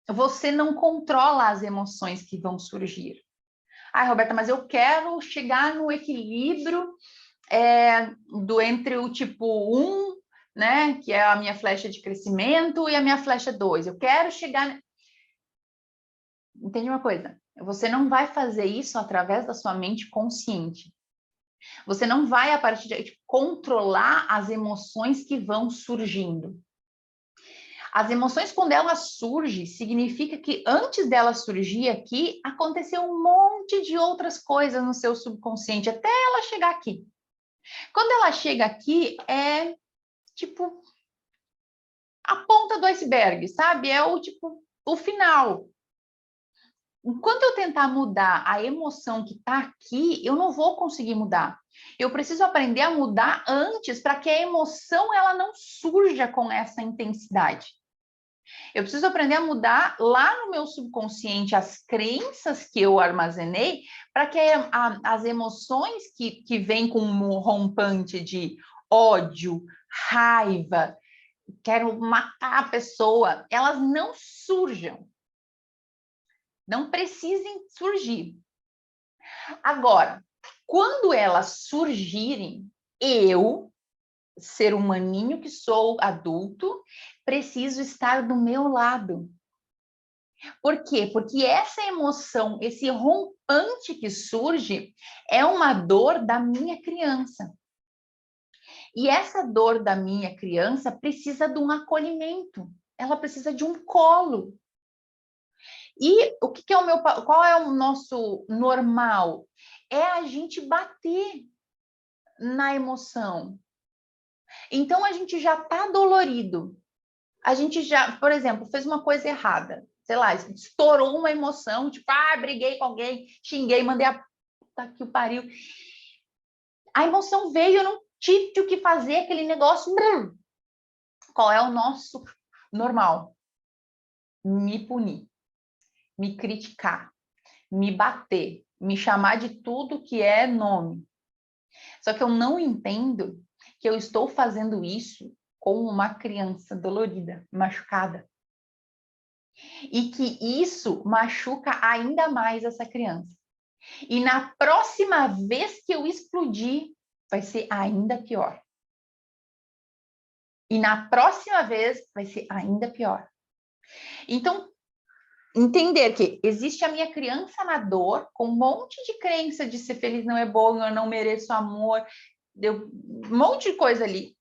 você não controla as emoções que vão surgir. Ai, Roberta, mas eu quero chegar no equilíbrio entre o tipo 1, né, que é a minha flecha de crescimento, e a minha flecha 2. Eu quero chegar... Entende uma coisa? Você não vai fazer isso através da sua mente consciente. Você não vai, a partir de controlar as emoções que vão surgindo. As emoções, quando elas surgem, significa que antes delas surgir aqui, aconteceu um monte de outras coisas no seu subconsciente, até ela chegar aqui. Quando ela chega aqui, é tipo a ponta do iceberg, sabe? É o final. Enquanto eu tentar mudar a emoção que está aqui, eu não vou conseguir mudar. Eu preciso aprender a mudar antes para que a emoção ela não surja com essa intensidade. Eu preciso aprender a mudar lá no meu subconsciente as crenças que eu armazenei para que as emoções que vêm com um rompante de ódio, raiva, quero matar a pessoa, elas não surjam. Não precisem surgir. Agora, quando elas surgirem, eu, ser humaninho que sou adulto, preciso estar do meu lado. Por quê? Porque essa emoção, esse rompante que surge, é uma dor da minha criança. E essa dor da minha criança precisa de um acolhimento. Ela precisa de um colo. E qual é o nosso normal? É a gente bater na emoção. Então, a gente já está dolorido. A gente já, por exemplo, fez uma coisa errada. Sei lá, estourou uma emoção, tipo, briguei com alguém, xinguei, mandei a puta que o pariu. A emoção veio, eu não tive o que fazer, aquele negócio. Qual é o nosso normal? Me punir, me criticar, me bater, me chamar de tudo que é nome. Só que eu não entendo que eu estou fazendo isso com uma criança dolorida, machucada. E que isso machuca ainda mais essa criança. E na próxima vez que eu explodir, vai ser ainda pior. E na próxima vez vai ser ainda pior. Então, entender que existe a minha criança na dor, com um monte de crença de ser feliz não é bom, eu não mereço amor, um monte de coisa ali.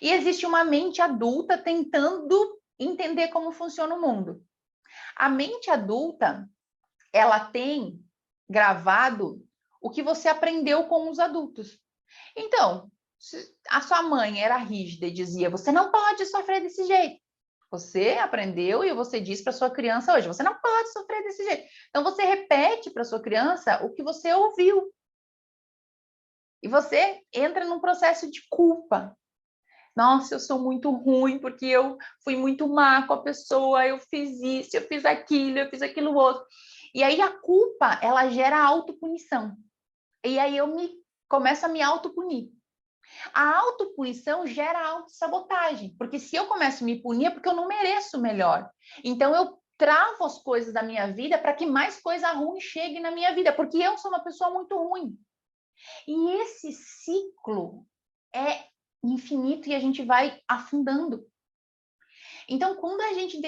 E existe uma mente adulta tentando entender como funciona o mundo. A mente adulta, ela tem gravado o que você aprendeu com os adultos. Então, se a sua mãe era rígida e dizia, você não pode sofrer desse jeito. Você aprendeu e você diz para sua criança hoje, você não pode sofrer desse jeito. Então, você repete para sua criança o que você ouviu. E você entra num processo de culpa. Nossa, eu sou muito ruim porque eu fui muito má com a pessoa, eu fiz isso, eu fiz aquilo outro. E aí a culpa, ela gera autopunição. E aí eu começo a me autopunir. A autopunição gera autossabotagem, porque se eu começo a me punir é porque eu não mereço melhor. Então eu travo as coisas da minha vida para que mais coisa ruim chegue na minha vida, porque eu sou uma pessoa muito ruim. E esse ciclo é infinito e a gente vai afundando. Então, quando a gente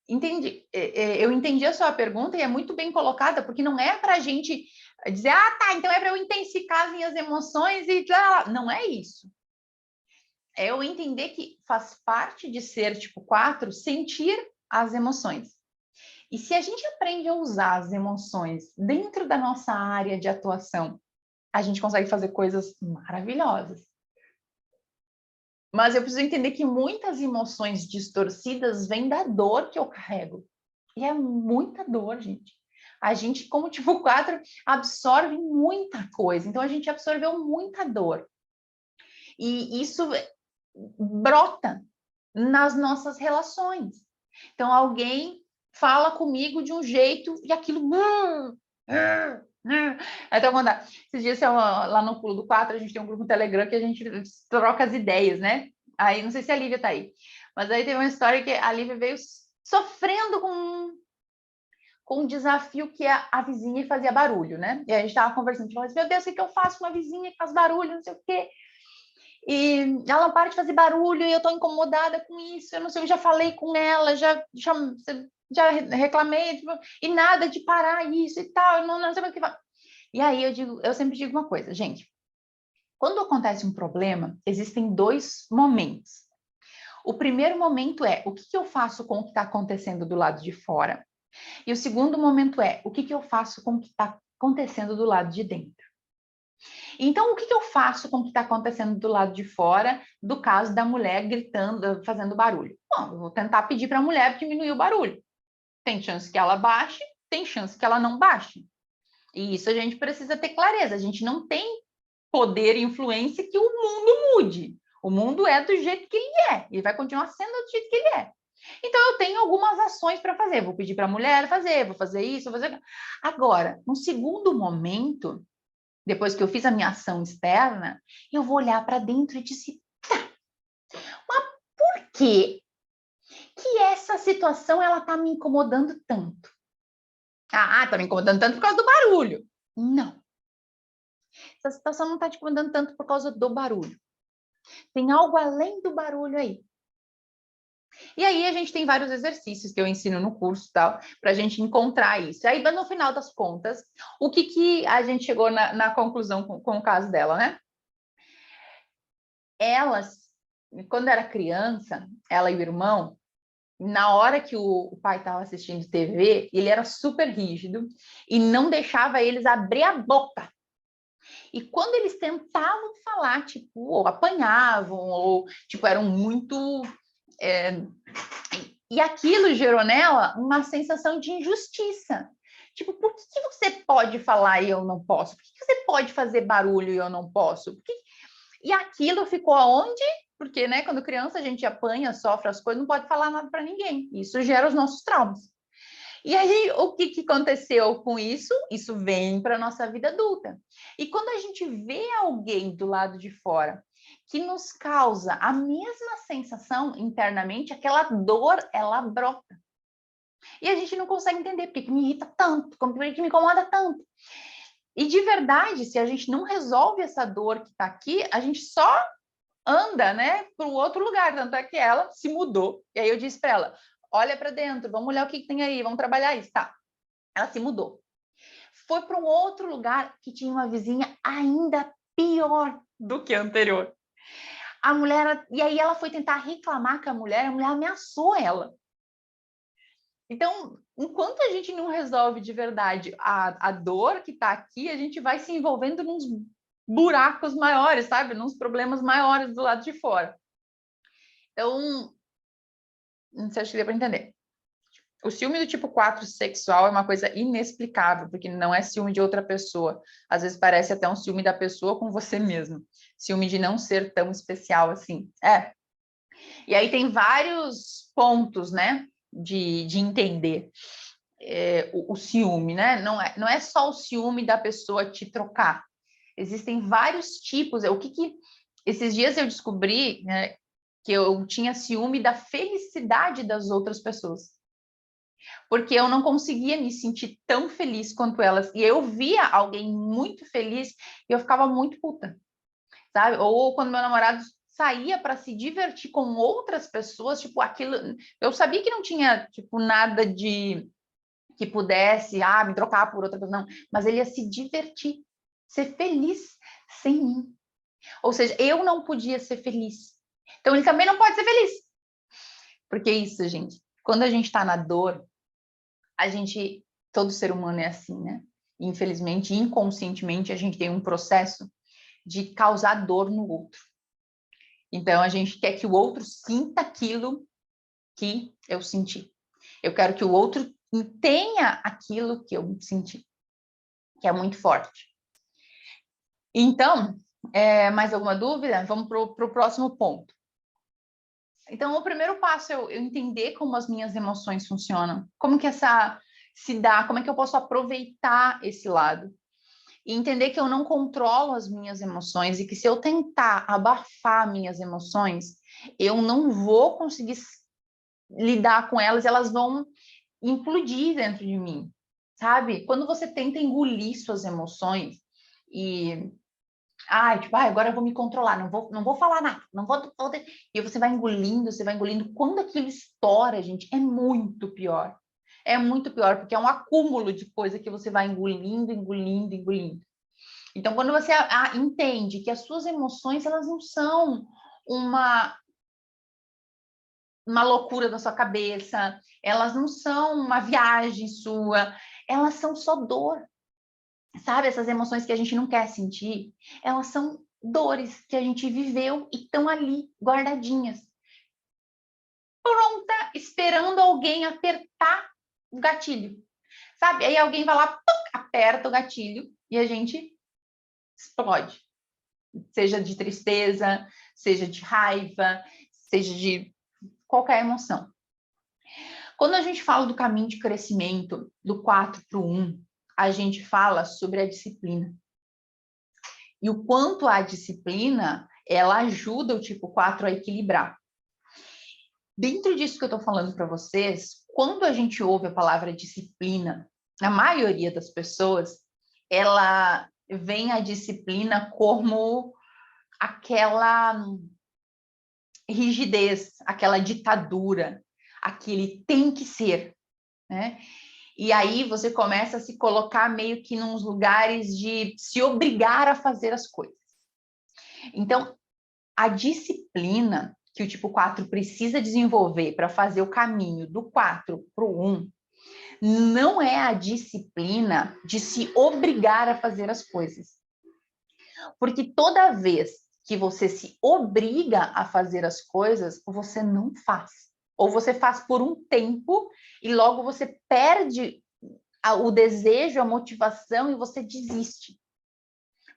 eu entendi a sua pergunta e é muito bem colocada, porque não é para a gente dizer, ah, tá, então é para eu intensificar as minhas emoções e não é isso. É eu entender que faz parte de ser tipo 4, sentir as emoções. E se a gente aprende a usar as emoções dentro da nossa área de atuação, a gente consegue fazer coisas maravilhosas. Mas eu preciso entender que muitas emoções distorcidas vêm da dor que eu carrego. E é muita dor, gente. A gente, como tipo 4, absorve muita coisa. Então, a gente absorveu muita dor. E isso brota nas nossas relações. Então, alguém fala comigo de um jeito e aquilo... Então, esses dias, lá no Pulo do 4, a gente tem um grupo no Telegram que a gente troca as ideias, né? Aí, não sei se a Lívia tá aí, mas aí teve uma história que a Lívia veio sofrendo com um desafio que a vizinha fazia barulho, né? E a gente estava conversando, falando assim, meu Deus, o que eu faço com uma vizinha que faz barulho, não sei o quê. E ela não para de fazer barulho e eu estou incomodada com isso, eu não sei, eu já falei com ela, já reclamei, tipo, e nada de parar isso e tal, eu não sei o que vai. E aí eu sempre digo uma coisa, gente, quando acontece um problema, existem 2 momentos. O primeiro momento é o que eu faço com o que está acontecendo do lado de fora. E o segundo momento é o que eu faço com o que está acontecendo do lado de dentro. Então, o que eu faço com o que está acontecendo do lado de fora, do caso da mulher gritando, fazendo barulho? Bom, eu vou tentar pedir para a mulher diminuir o barulho. Tem chance que ela baixe, tem chance que ela não baixe. E isso a gente precisa ter clareza. A gente não tem poder e influência que o mundo mude. O mundo é do jeito que ele é. Ele vai continuar sendo do jeito que ele é. Então, eu tenho algumas ações para fazer. Vou pedir para a mulher fazer, vou fazer isso, vou fazer... Agora, no segundo momento, depois que eu fiz a minha ação externa, eu vou olhar para dentro e dizer, tá, mas por que essa situação ela está me incomodando tanto? Ah, está me incomodando tanto por causa do barulho. Não. Essa situação não está te incomodando tanto por causa do barulho. Tem algo além do barulho aí. E aí a gente tem vários exercícios que eu ensino no curso tal, para a gente encontrar isso. Aí, no final das contas, o que a gente chegou na conclusão com o caso dela, né? Elas, quando era criança, ela e o irmão, na hora que o pai estava assistindo TV, ele era super rígido e não deixava eles abrir a boca. E quando eles tentavam falar, tipo, ou apanhavam, ou tipo, eram muito... E aquilo gerou nela uma sensação de injustiça. Tipo, por que você pode falar e eu não posso? Por que você pode fazer barulho e eu não posso? E aquilo ficou aonde? Porque, né, quando criança a gente apanha, sofre as coisas, não pode falar nada para ninguém. Isso gera os nossos traumas. E aí, o que aconteceu com isso? Isso vem para a nossa vida adulta. E quando a gente vê alguém do lado de fora que nos causa a mesma sensação internamente, aquela dor, ela brota. E a gente não consegue entender por que me irrita tanto, por que me incomoda tanto. E de verdade, se a gente não resolve essa dor que está aqui, a gente só anda, né, para o outro lugar. Tanto é que ela se mudou. E aí eu disse para ela, olha para dentro, vamos olhar o que tem aí, vamos trabalhar isso, tá? Ela se mudou. Foi para um outro lugar que tinha uma vizinha ainda pior do que a anterior. A mulher, e aí ela foi tentar reclamar com a mulher ameaçou ela. Então, enquanto a gente não resolve de verdade a dor que está aqui, a gente vai se envolvendo nos buracos maiores, sabe? Nos problemas maiores do lado de fora. Então, não sei se deu para entender. O ciúme do tipo 4 sexual é uma coisa inexplicável, porque não é ciúme de outra pessoa. Às vezes parece até um ciúme da pessoa com você mesmo. Ciúme de não ser tão especial assim. E aí tem vários pontos, né, de entender o ciúme, né? Não é só o ciúme da pessoa te trocar. Existem vários tipos. O que Esses dias eu descobri, né, que eu tinha ciúme da felicidade das outras pessoas. Porque eu não conseguia me sentir tão feliz quanto elas. E eu via alguém muito feliz e eu ficava muito puta, sabe? Ou quando meu namorado saía para se divertir com outras pessoas, tipo, aquilo... Eu sabia que não tinha, tipo, nada de... que pudesse, me trocar por outra pessoa, não. Mas ele ia se divertir, ser feliz sem mim. Ou seja, eu não podia ser feliz. Então ele também não pode ser feliz. Porque isso, gente, quando a gente está na dor, a gente, todo ser humano é assim, né? Infelizmente, inconscientemente, a gente tem um processo de causar dor no outro. Então, a gente quer que o outro sinta aquilo que eu senti. Eu quero que o outro tenha aquilo que eu senti, que é muito forte. Então, mais alguma dúvida? Vamos para o próximo ponto. Então, o primeiro passo é eu entender como as minhas emoções funcionam. Como que essa se dá, como é que eu posso aproveitar esse lado. E entender que eu não controlo as minhas emoções e que se eu tentar abafar minhas emoções, eu não vou conseguir lidar com elas, elas vão implodir dentro de mim, sabe? Quando você tenta engolir suas emoções e agora eu vou me controlar, não vou falar nada, não vou... E você vai engolindo, você vai engolindo. Quando aquilo estoura, gente, é muito pior. É muito pior, porque é um acúmulo de coisa que você vai engolindo, engolindo, engolindo. Então, quando você entende que as suas emoções, elas não são uma loucura da sua cabeça, elas não são uma viagem sua, elas são só dor. Sabe, essas emoções que a gente não quer sentir, elas são dores que a gente viveu e estão ali, guardadinhas. Pronta, esperando alguém apertar o gatilho. Sabe? Aí alguém vai lá, pum, aperta o gatilho e a gente explode. Seja de tristeza, seja de raiva, seja de qualquer emoção. Quando a gente fala do caminho de crescimento, do 4 para o 1, a gente fala sobre a disciplina. E o quanto a disciplina, ela ajuda o tipo 4 a equilibrar. Dentro disso que eu estou falando para vocês, quando a gente ouve a palavra disciplina, a maioria das pessoas, ela vem a disciplina como aquela rigidez, aquela ditadura, aquele tem que ser, né? E aí você começa a se colocar meio que nos lugares de se obrigar a fazer as coisas. Então, a disciplina que o tipo 4 precisa desenvolver para fazer o caminho do 4 para o 1 não é a disciplina de se obrigar a fazer as coisas. Porque toda vez que você se obriga a fazer as coisas, você não faz. Ou você faz por um tempo e logo você perde o desejo, a motivação e você desiste.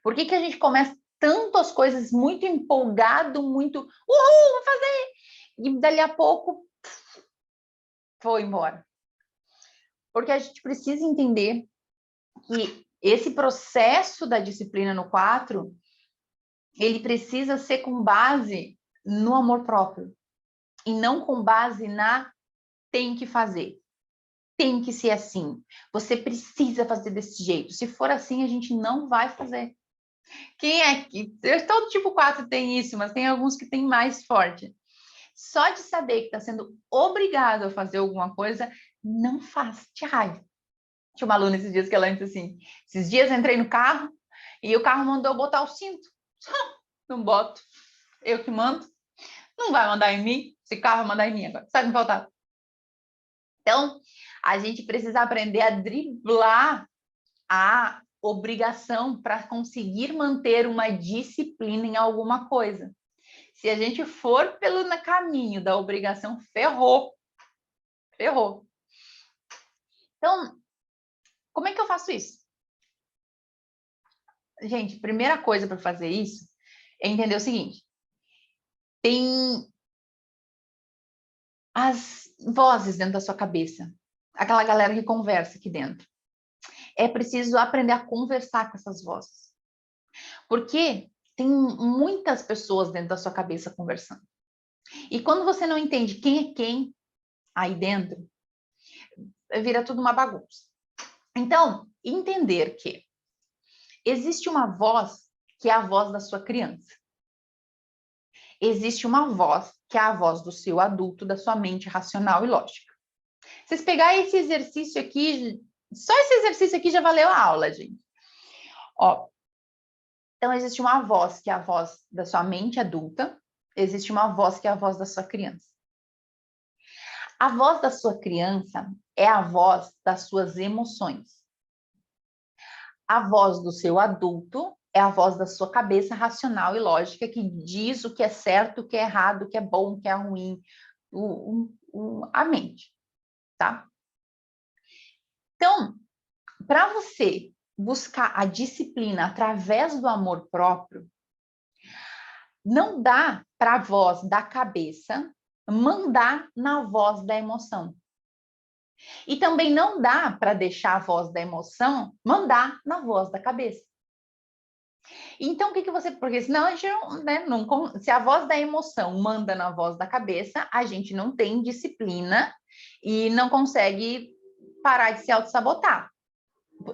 Por que a gente começa tanto as coisas muito empolgado, muito vou fazer! E dali a pouco foi embora. Porque a gente precisa entender que esse processo da disciplina no 4, ele precisa ser com base no amor próprio e não com base na tem que fazer. Tem que ser assim. Você precisa fazer desse jeito. Se for assim, a gente não vai fazer. Quem é que... Todo tipo 4 tem isso, mas tem alguns que tem mais forte. Só de saber que está sendo obrigado a fazer alguma coisa, não faz, te raiva. Tinha uma aluna esses dias que ela disse assim, esses dias eu entrei no carro e o carro mandou botar o cinto. Não boto. Eu que mando. Não vai mandar em mim. Esse carro vai mandar em mim agora. Sabe me faltar. Então, a gente precisa aprender a driblar a obrigação para conseguir manter uma disciplina em alguma coisa. Se a gente for pelo caminho da obrigação, ferrou. Ferrou. Então, como é que eu faço isso? Gente, primeira coisa para fazer isso é entender o seguinte. Tem as vozes dentro da sua cabeça. Aquela galera que conversa aqui dentro. É preciso aprender a conversar com essas vozes. Porque tem muitas pessoas dentro da sua cabeça conversando. E quando você não entende quem é quem aí dentro, vira tudo uma bagunça. Então, entender que existe uma voz que é a voz da sua criança. Existe uma voz que é a voz do seu adulto, da sua mente racional e lógica. Vocês pegarem esse exercício aqui, só esse exercício aqui já valeu a aula, gente. Ó, então, existe uma voz que é a voz da sua mente adulta, existe uma voz que é a voz da sua criança. A voz da sua criança é a voz das suas emoções. A voz do seu adulto é a voz da sua cabeça racional e lógica que diz o que é certo, o que é errado, o que é bom, o que é ruim, a mente, tá? Então, para você buscar a disciplina através do amor próprio, não dá para a voz da cabeça mandar na voz da emoção. E também não dá para deixar a voz da emoção mandar na voz da cabeça. Então, o que você... Porque senão a gente não, né, se a voz da emoção manda na voz da cabeça, a gente não tem disciplina e não consegue parar de se auto-sabotar.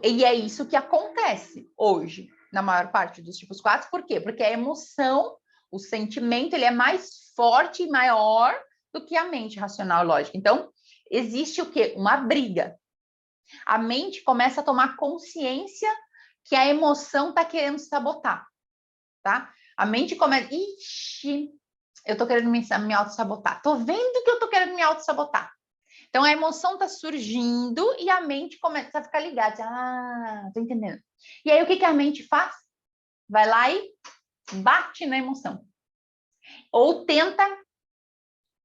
E é isso que acontece hoje, na maior parte dos tipos 4. Por quê? Porque a emoção, o sentimento, ele é mais forte e maior do que a mente racional e lógica. Então, existe o quê? Uma briga. A mente começa a tomar consciência que a emoção está querendo sabotar, tá? A mente começa... Ixi, eu tô querendo me auto-sabotar. Tô vendo que eu tô querendo me auto-sabotar. Então, a emoção está surgindo e a mente começa a ficar ligada. Ah, tô entendendo. E aí, o que a mente faz? Vai lá e bate na emoção. Ou tenta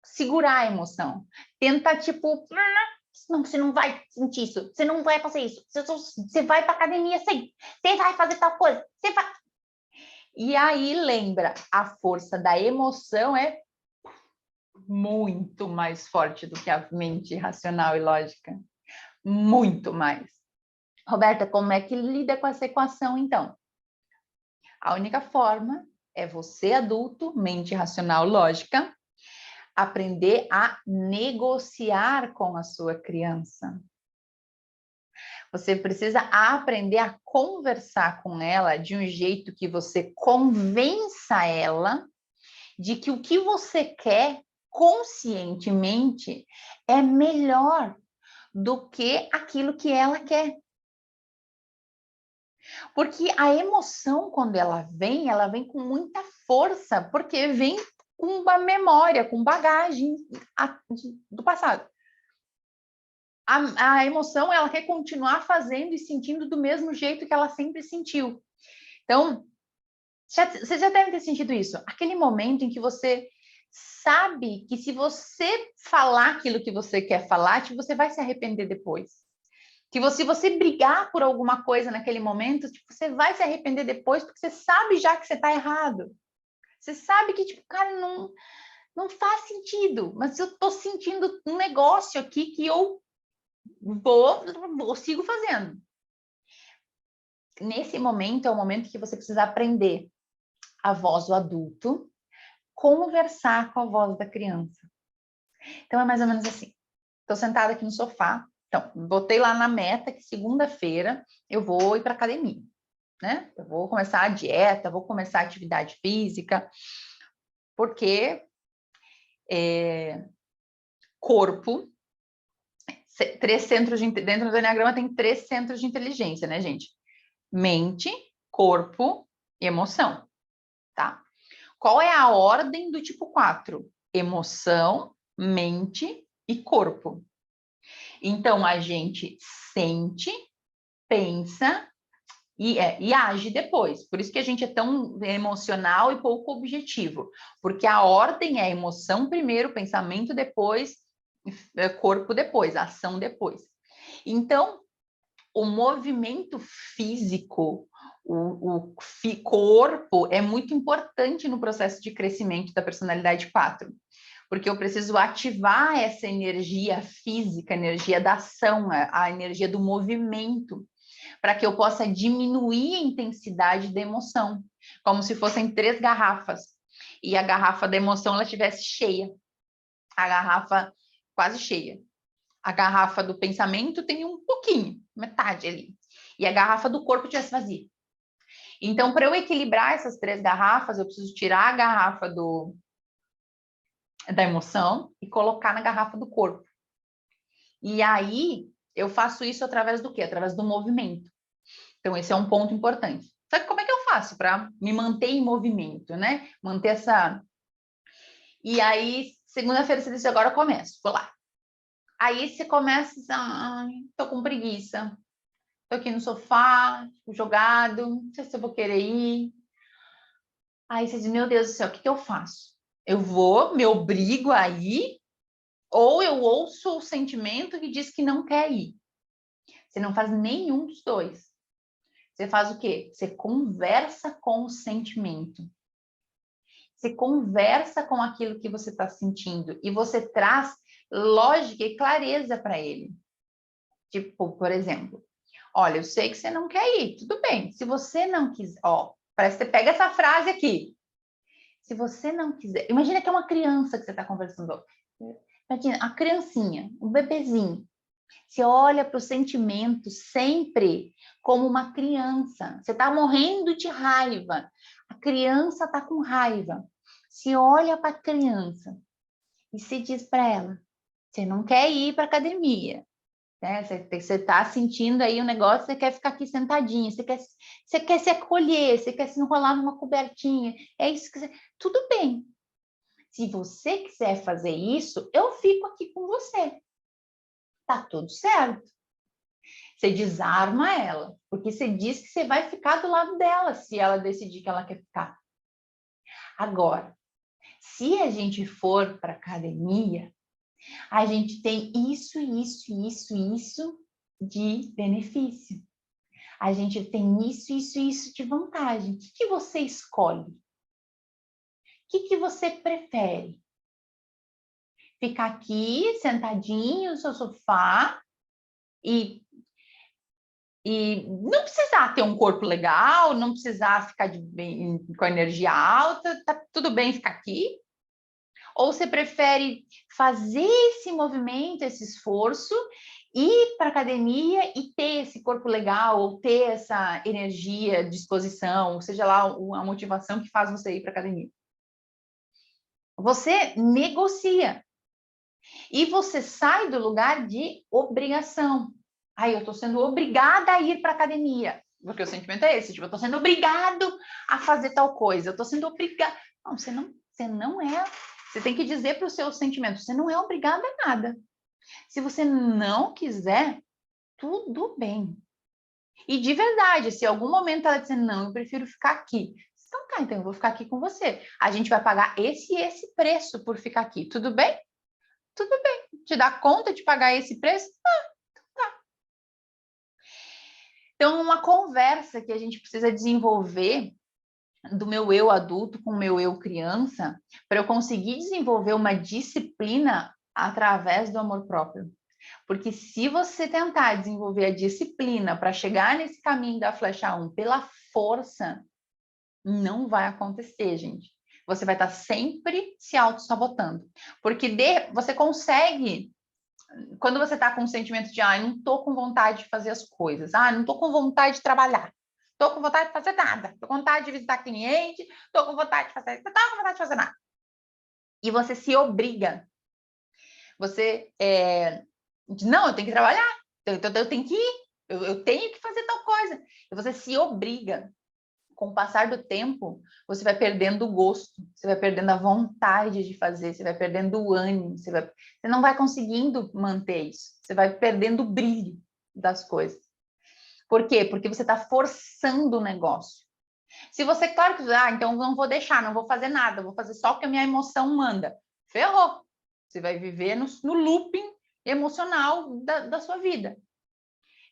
segurar a emoção. Tenta, tipo, não, você não vai sentir isso. Você não vai fazer isso. Você vai para academia sim. Você vai fazer tal coisa. Você vai... E aí, lembra, a força da emoção é muito mais forte do que a mente racional e lógica. Muito mais. Roberta, como é que lida com essa equação, então? A única forma é você, adulto, mente racional, lógica, aprender a negociar com a sua criança. Você precisa aprender a conversar com ela de um jeito que você convença ela de que o que você quer conscientemente é melhor do que aquilo que ela quer. Porque a emoção, quando ela vem com muita força, porque vem com uma memória, com bagagem do passado. A emoção, ela quer continuar fazendo e sentindo do mesmo jeito que ela sempre sentiu. Então, você já deve ter sentido isso. Aquele momento em que você sabe que se você falar aquilo que você quer falar, você vai se arrepender depois. Que se você brigar por alguma coisa naquele momento, você vai se arrepender depois, porque você sabe já que você está errado. Você sabe que, cara, não faz sentido, mas eu estou sentindo um negócio aqui que eu sigo fazendo. Nesse momento é o momento que você precisa aprender a voz do adulto, conversar com a voz da criança. Então é mais ou menos assim. Estou sentada aqui no sofá, então botei lá na meta que segunda-feira eu vou ir para academia, né? Eu vou começar a dieta, vou começar a atividade física, porque corpo, dentro do Enneagrama tem 3 centros de inteligência, né, gente? Mente, corpo e emoção, tá? Qual é a ordem do tipo 4? Emoção, mente e corpo. Então, a gente sente, pensa e age depois. Por isso que a gente é tão emocional e pouco objetivo. Porque a ordem é emoção primeiro, pensamento depois, corpo depois, ação depois. Então, o movimento físico, o corpo é muito importante no processo de crescimento da personalidade 4, porque eu preciso ativar essa energia física, a energia da ação, a energia do movimento, para que eu possa diminuir a intensidade da emoção. como se fossem 3 garrafas, e a garrafa da emoção ela estivesse cheia, a garrafa quase cheia. A garrafa do pensamento tem um pouquinho, metade ali, e a garrafa do corpo estivesse vazia. Então, para eu equilibrar essas 3 garrafas, eu preciso tirar a garrafa da emoção e colocar na garrafa do corpo. E aí, eu faço isso através do quê? Através do movimento. Então, esse é um ponto importante. Só que como é que eu faço para me manter em movimento, né? Manter essa... E aí, segunda-feira você disse, agora eu começo, vou lá. Aí você começa, tô com preguiça. Tô aqui no sofá, jogado, não sei se eu vou querer ir. Aí você diz, meu Deus do céu, o que eu faço? Eu vou, me obrigo a ir, ou eu ouço o sentimento que diz que não quer ir. Você não faz nenhum dos dois. Você faz o quê? Você conversa com o sentimento. Você conversa com aquilo que você está sentindo e você traz lógica e clareza para ele. Tipo, por exemplo, olha, eu sei que você não quer ir, tudo bem. Se você não quiser, ó, parece que você pega essa frase aqui. Se você não quiser, imagina que é uma criança que você está conversando. Imagina, a criancinha, um bebezinho. Você olha para o sentimento sempre como uma criança. Você está morrendo de raiva. A criança está com raiva. Se olha para a criança e se diz para ela, você não quer ir para a academia. Né? Você está sentindo aí um negócio, você quer ficar aqui sentadinha, você quer se acolher, você quer se enrolar numa cobertinha. É isso que você... Tudo bem. Se você quiser fazer isso, eu fico aqui com você. Tá tudo certo. Você desarma ela, porque você diz que você vai ficar do lado dela se ela decidir que ela quer ficar. Agora, se a gente for para academia, a gente tem isso de benefício. A gente tem isso de vantagem. O que você escolhe? O que você prefere? Ficar aqui, sentadinho no seu sofá e não precisar ter um corpo legal, não precisar ficar com a energia alta, tá tudo bem ficar aqui? Ou você prefere fazer esse movimento, esse esforço, ir para a academia e ter esse corpo legal, ou ter essa energia, disposição, ou seja lá a motivação que faz você ir para a academia? Você negocia. E você sai do lugar de obrigação. Aí eu estou sendo obrigada a ir para a academia. Porque o sentimento é esse, tipo, eu estou sendo obrigado a fazer tal coisa. Eu estou sendo obrigada. Não, você não é. Você tem que dizer para o seu sentimento, você não é obrigada a nada. Se você não quiser, tudo bem. E de verdade, se em algum momento ela disser, não, eu prefiro ficar aqui. Então tá, então eu vou ficar aqui com você. A gente vai pagar esse e esse preço por ficar aqui, tudo bem? Tudo bem. Te dá conta de pagar esse preço? Tá. Então, uma conversa que a gente precisa desenvolver do meu eu adulto com o meu eu criança, para eu conseguir desenvolver uma disciplina através do amor próprio. Porque se você tentar desenvolver a disciplina para chegar nesse caminho da flecha 1 pela força, não vai acontecer, gente. Você vai estar sempre se auto-sabotando. Porque você consegue, quando você está com o sentimento de, não estou com vontade de fazer as coisas, não estou com vontade de trabalhar, estou com vontade de fazer nada, estou com vontade de visitar cliente, estou com vontade de fazer, não estou com vontade de fazer nada. E você se obriga. Você diz, não, eu tenho que trabalhar, então eu tenho que ir, eu tenho que fazer tal coisa. E você se obriga. Com o passar do tempo, você vai perdendo o gosto, você vai perdendo a vontade de fazer, você vai perdendo o ânimo, você não vai conseguindo manter isso, você vai perdendo o brilho das coisas. Por quê? Porque você está forçando o negócio. Se você, claro que, então não vou deixar, não vou fazer nada, vou fazer só o que a minha emoção manda. Ferrou! Você vai viver no looping emocional da sua vida.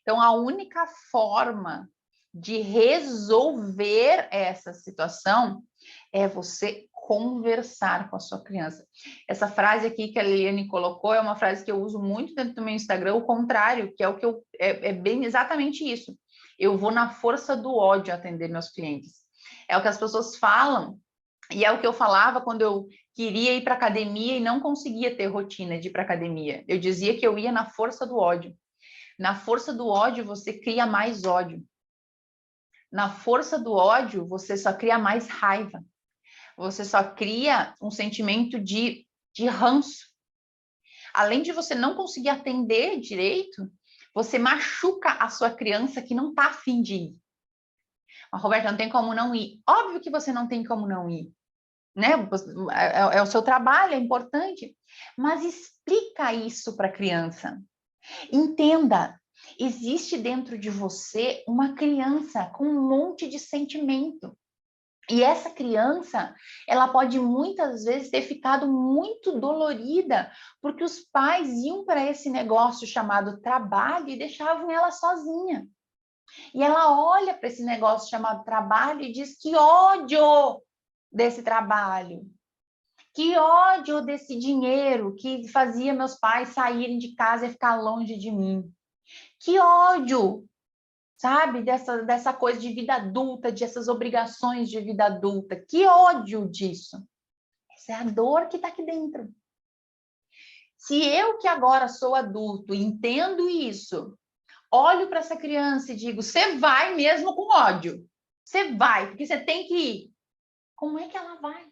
Então, a única forma de resolver essa situação é você conversar com a sua criança. Essa frase aqui que a Liliane colocou é uma frase que eu uso muito dentro do meu Instagram, o contrário, que é o que é bem exatamente isso. Eu vou na força do ódio atender meus clientes. É o que as pessoas falam. E é o que eu falava quando eu queria ir para academia e não conseguia ter rotina de ir para academia. Eu dizia que eu ia na força do ódio. Na força do ódio, você cria mais ódio. Na força do ódio, você só cria mais raiva. Você só cria um sentimento de ranço. Além de você não conseguir atender direito, você machuca a sua criança que não está afim de ir. Mas, Roberta, não tem como não ir. Óbvio que você não tem como não ir. Né? É o seu trabalho, é importante. Mas explica isso para a criança. Entenda, existe dentro de você uma criança com um monte de sentimento. E essa criança, ela pode muitas vezes ter ficado muito dolorida, porque os pais iam para esse negócio chamado trabalho e deixavam ela sozinha. E ela olha para esse negócio chamado trabalho e diz: que ódio desse trabalho, que ódio desse dinheiro que fazia meus pais saírem de casa e ficar longe de mim. Que ódio, sabe, dessa coisa de vida adulta, dessas obrigações de vida adulta. Que ódio disso. Essa é a dor que está aqui dentro. Se eu, que agora sou adulto, entendo isso, olho para essa criança e digo: você vai mesmo com ódio. Você vai, porque você tem que ir. Como é que ela vai?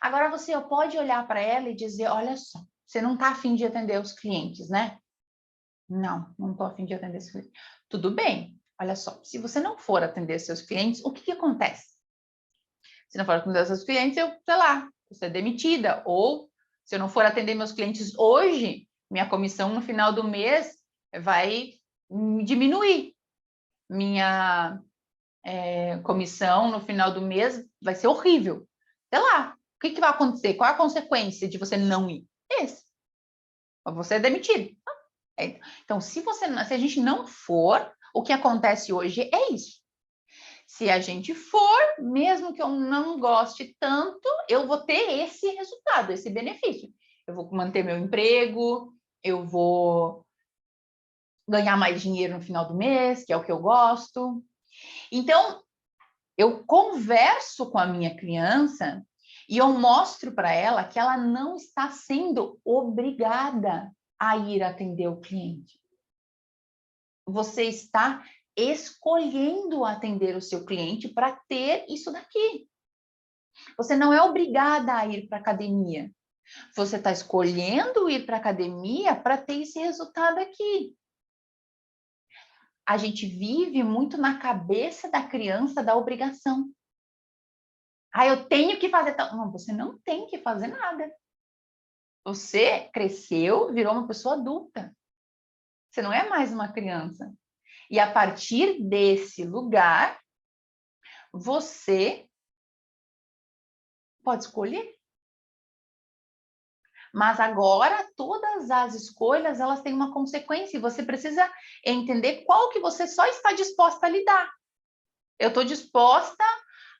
Agora você pode olhar para ela e dizer: olha só, você não está afim de atender os clientes, né? Não, não estou afim de atender os clientes. Tudo bem, olha só, se você não for atender seus clientes, o que acontece? Se não for atender seus clientes, eu, sei lá, vou ser demitida. Ou, se eu não for atender meus clientes hoje, minha comissão no final do mês vai diminuir. Minha comissão no final do mês vai ser horrível. Sei lá, o que vai acontecer? Qual é a consequência de você não ir? Esse. Você é demitido. Então, se a gente não for, o que acontece hoje é isso. Se a gente for, mesmo que eu não goste tanto, eu vou ter esse resultado, esse benefício. Eu vou manter meu emprego, eu vou ganhar mais dinheiro no final do mês, que é o que eu gosto. Então, eu converso com a minha criança e eu mostro para ela que ela não está sendo obrigada a ir atender o cliente. Você está escolhendo atender o seu cliente para ter isso daqui. Você não é obrigada a ir para a academia. Você está escolhendo ir para a academia para ter esse resultado aqui. A gente vive muito na cabeça da criança da obrigação. Ah, eu tenho que fazer tal. Não, você não tem que fazer nada. Você cresceu, virou uma pessoa adulta. Você não é mais uma criança. E a partir desse lugar, você pode escolher. Mas agora todas as escolhas, elas têm uma consequência e você precisa entender qual que você só está disposta a lidar. Eu estou disposta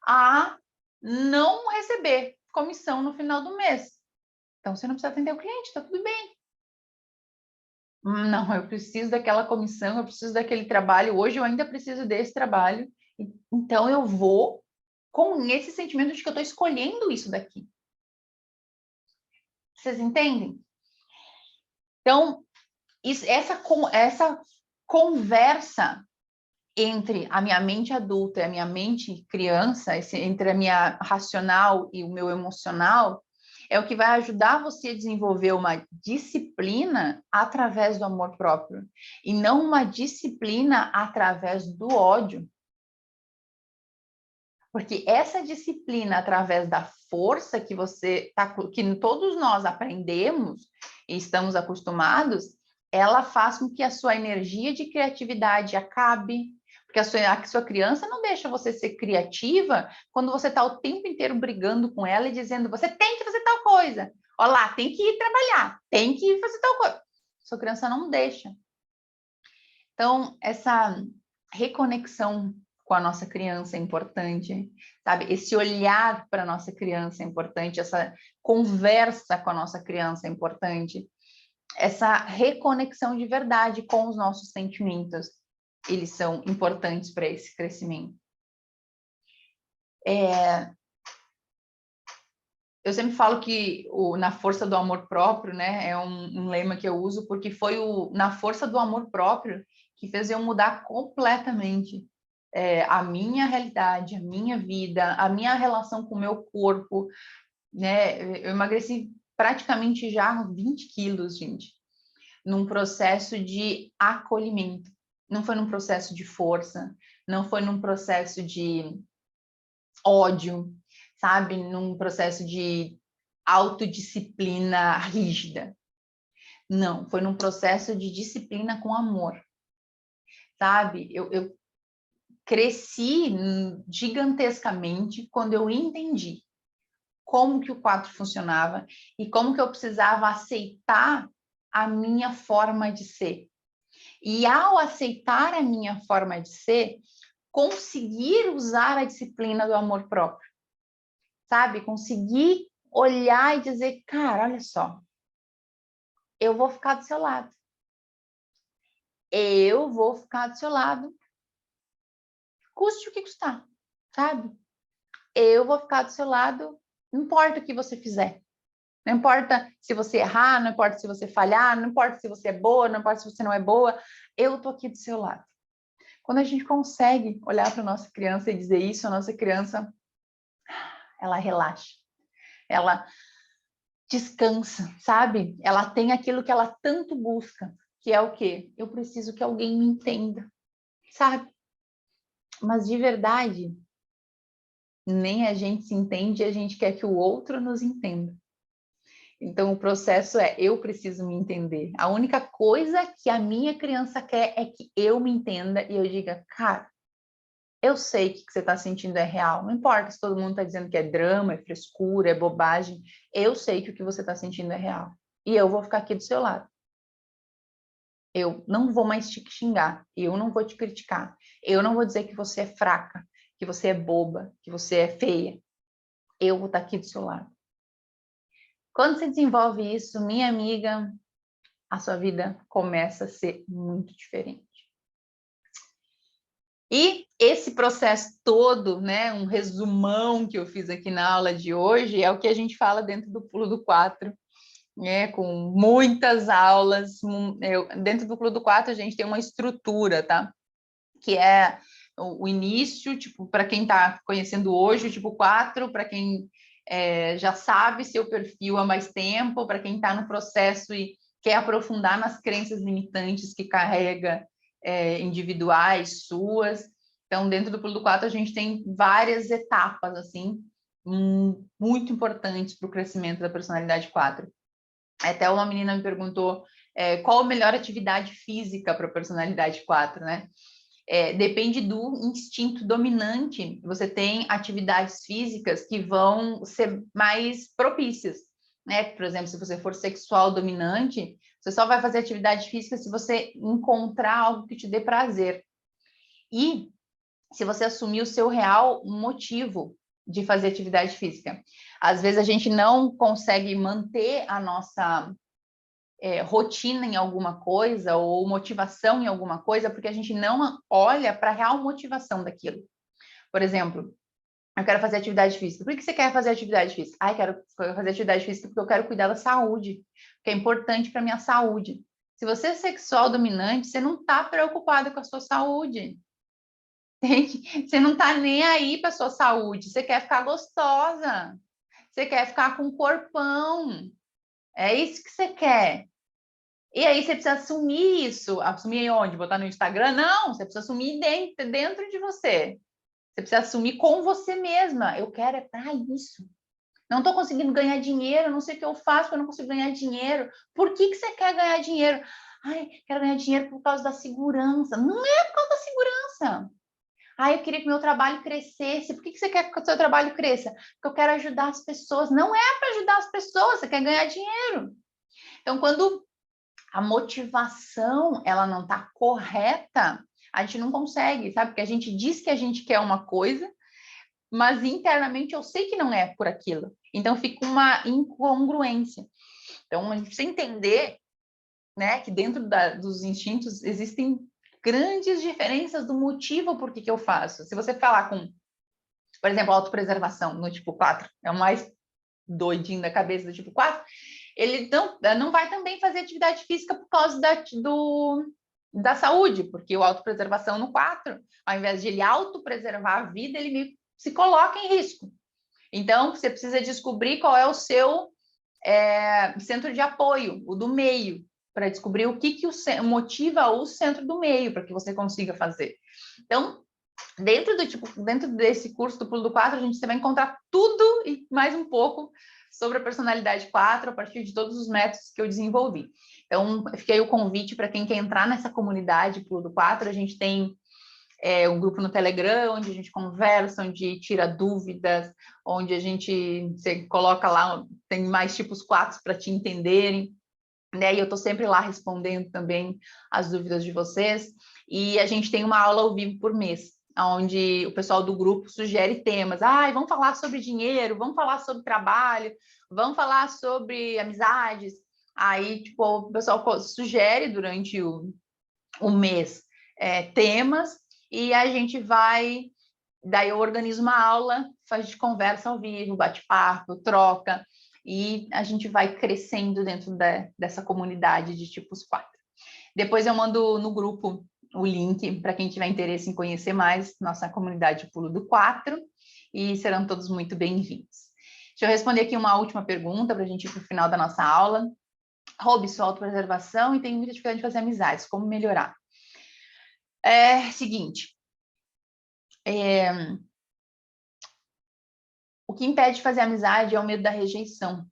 a não receber comissão no final do mês. Então, você não precisa atender o cliente, está tudo bem. Não, eu preciso daquela comissão, eu preciso daquele trabalho. Hoje eu ainda preciso desse trabalho. Então, eu vou com esse sentimento de que eu estou escolhendo isso daqui. Vocês entendem? Então, essa conversa entre a minha mente adulta e a minha mente criança, entre a minha racional e o meu emocional, é o que vai ajudar você a desenvolver uma disciplina através do amor próprio e não uma disciplina através do ódio. Porque essa disciplina através da força que que todos nós aprendemos e estamos acostumados, ela faz com que a sua energia de criatividade acabe, porque a sua criança não deixa você ser criativa quando você está o tempo inteiro brigando com ela e dizendo: você tem que fazer tal coisa, olha lá, tem que ir trabalhar, tem que fazer tal coisa. Sua criança não deixa. Então, essa reconexão com a nossa criança é importante, sabe? Esse olhar para a nossa criança é importante, essa conversa com a nossa criança é importante, essa reconexão de verdade com os nossos sentimentos, eles são importantes para esse crescimento. Eu sempre falo que na força do amor próprio, né, é um lema que eu uso, porque foi na força do amor próprio que fez eu mudar completamente a minha realidade, a minha vida, a minha relação com o meu corpo, né? Eu emagreci praticamente já 20 quilos, gente, num processo de acolhimento. Não foi num processo de força, não foi num processo de ódio, sabe? Num processo de autodisciplina rígida. Não, foi num processo de disciplina com amor, sabe? Eu cresci gigantescamente quando eu entendi como que o 4 funcionava e como que eu precisava aceitar a minha forma de ser. E ao aceitar a minha forma de ser, conseguir usar a disciplina do amor próprio, sabe? Conseguir olhar e dizer, cara, olha só, eu vou ficar do seu lado. Eu vou ficar do seu lado, custe o que custar, sabe? Eu vou ficar do seu lado, não importa o que você fizer. Não importa se você errar, não importa se você falhar, não importa se você é boa, não importa se você não é boa, eu tô aqui do seu lado. Quando a gente consegue olhar para a nossa criança e dizer isso, a nossa criança, ela relaxa, ela descansa, sabe? Ela tem aquilo que ela tanto busca, que é o quê? Eu preciso que alguém me entenda, sabe? Mas de verdade, nem a gente se entende e a gente quer que o outro nos entenda. Então, o processo é, eu preciso me entender. A única coisa que a minha criança quer é que eu me entenda e eu diga, cara, eu sei que o que você está sentindo é real. Não importa se todo mundo está dizendo que é drama, é frescura, é bobagem. Eu sei que o que você está sentindo é real. E eu vou ficar aqui do seu lado. Eu não vou mais te xingar. Eu não vou te criticar. Eu não vou dizer que você é fraca, que você é boba, que você é feia. Eu vou estar aqui do seu lado. Quando você desenvolve isso, minha amiga, a sua vida começa a ser muito diferente. E esse processo todo, né, um resumão que eu fiz aqui na aula de hoje, é o que a gente fala dentro do Pulo do 4, né, com muitas aulas. Dentro do Pulo do 4 a gente tem uma estrutura, tá? Que é o início, tipo, para quem está conhecendo hoje, o tipo 4, para quem já sabe seu perfil há mais tempo, para quem está no processo e quer aprofundar nas crenças limitantes que carrega individuais, suas. Então, dentro do Pulo do 4, a gente tem várias etapas, assim, muito importantes para o crescimento da personalidade 4. Até uma menina me perguntou qual a melhor atividade física para a personalidade 4, né? Depende do instinto dominante. Você tem atividades físicas que vão ser mais propícias, né? Por exemplo, se você for sexual dominante, você só vai fazer atividade física se você encontrar algo que te dê prazer. E se você assumir o seu real motivo de fazer atividade física. Às vezes a gente não consegue manter a nossa rotina em alguma coisa ou motivação em alguma coisa, porque a gente não olha para a real motivação daquilo. Por exemplo, eu quero fazer atividade física. Por que você quer fazer atividade física? Quero fazer atividade física porque eu quero cuidar da saúde, que é importante para minha saúde. Se você é sexual dominante, você não está preocupado com a sua saúde. Você não está nem aí para a sua saúde. Você quer ficar gostosa. Você quer ficar com um corpão. É isso que você quer. E aí você precisa assumir isso. Assumir onde? Botar no Instagram? Não, você precisa assumir dentro de você. Você precisa assumir com você mesma. Eu quero é para isso. Não estou conseguindo ganhar dinheiro, não sei o que eu faço porque eu não consigo ganhar dinheiro. Por que você quer ganhar dinheiro? Quero ganhar dinheiro por causa da segurança. Não é por causa da segurança. Eu queria que meu trabalho crescesse. Por que você quer que o seu trabalho cresça? Porque eu quero ajudar as pessoas. Não é para ajudar as pessoas, você quer ganhar dinheiro. Então, quando a motivação ela não está correta, a gente não consegue, sabe? Porque a gente diz que a gente quer uma coisa, mas internamente eu sei que não é por aquilo. Então fica uma incongruência. Então a gente precisa entender, né, que dentro dos instintos existem grandes diferenças do motivo por que eu faço. Se você falar com Por exemplo, autopreservação no tipo 4, é o mais doidinho da cabeça do tipo 4, ele não vai também fazer atividade física por causa da saúde, porque o autopreservação no 4, ao invés de ele autopreservar a vida, ele se coloca em risco. Então, você precisa descobrir qual é o seu centro de apoio, o do meio, para descobrir o que motiva o centro do meio, para que você consiga fazer. Então, dentro desse curso do Pulo do 4, a gente vai encontrar tudo e mais um pouco sobre a personalidade 4, a partir de todos os métodos que eu desenvolvi. Então, fica aí o convite para quem quer entrar nessa comunidade Pulo do 4, a gente tem um grupo no Telegram, onde a gente conversa, onde tira dúvidas, onde você coloca lá, tem mais tipos 4 para te entenderem, né? E eu estou sempre lá respondendo também as dúvidas de vocês. E a gente tem uma aula ao vivo por mês, onde o pessoal do grupo sugere temas. Vamos falar sobre dinheiro, vamos falar sobre trabalho, vamos falar sobre amizades. Aí, tipo, o pessoal sugere durante o mês temas, e a gente daí eu organizo uma aula, faz de conversa ao vivo, bate-papo, troca, e a gente vai crescendo dentro dessa comunidade de tipos 4. Depois eu mando no grupo o link para quem tiver interesse em conhecer mais nossa comunidade Pulo do 4, e serão todos muito bem-vindos. Deixa eu responder aqui uma última pergunta para a gente ir para o final da nossa aula. Roube sua autopreservação e tem muita dificuldade de fazer amizades, como melhorar? Seguinte, o que impede de fazer amizade é o medo da rejeição.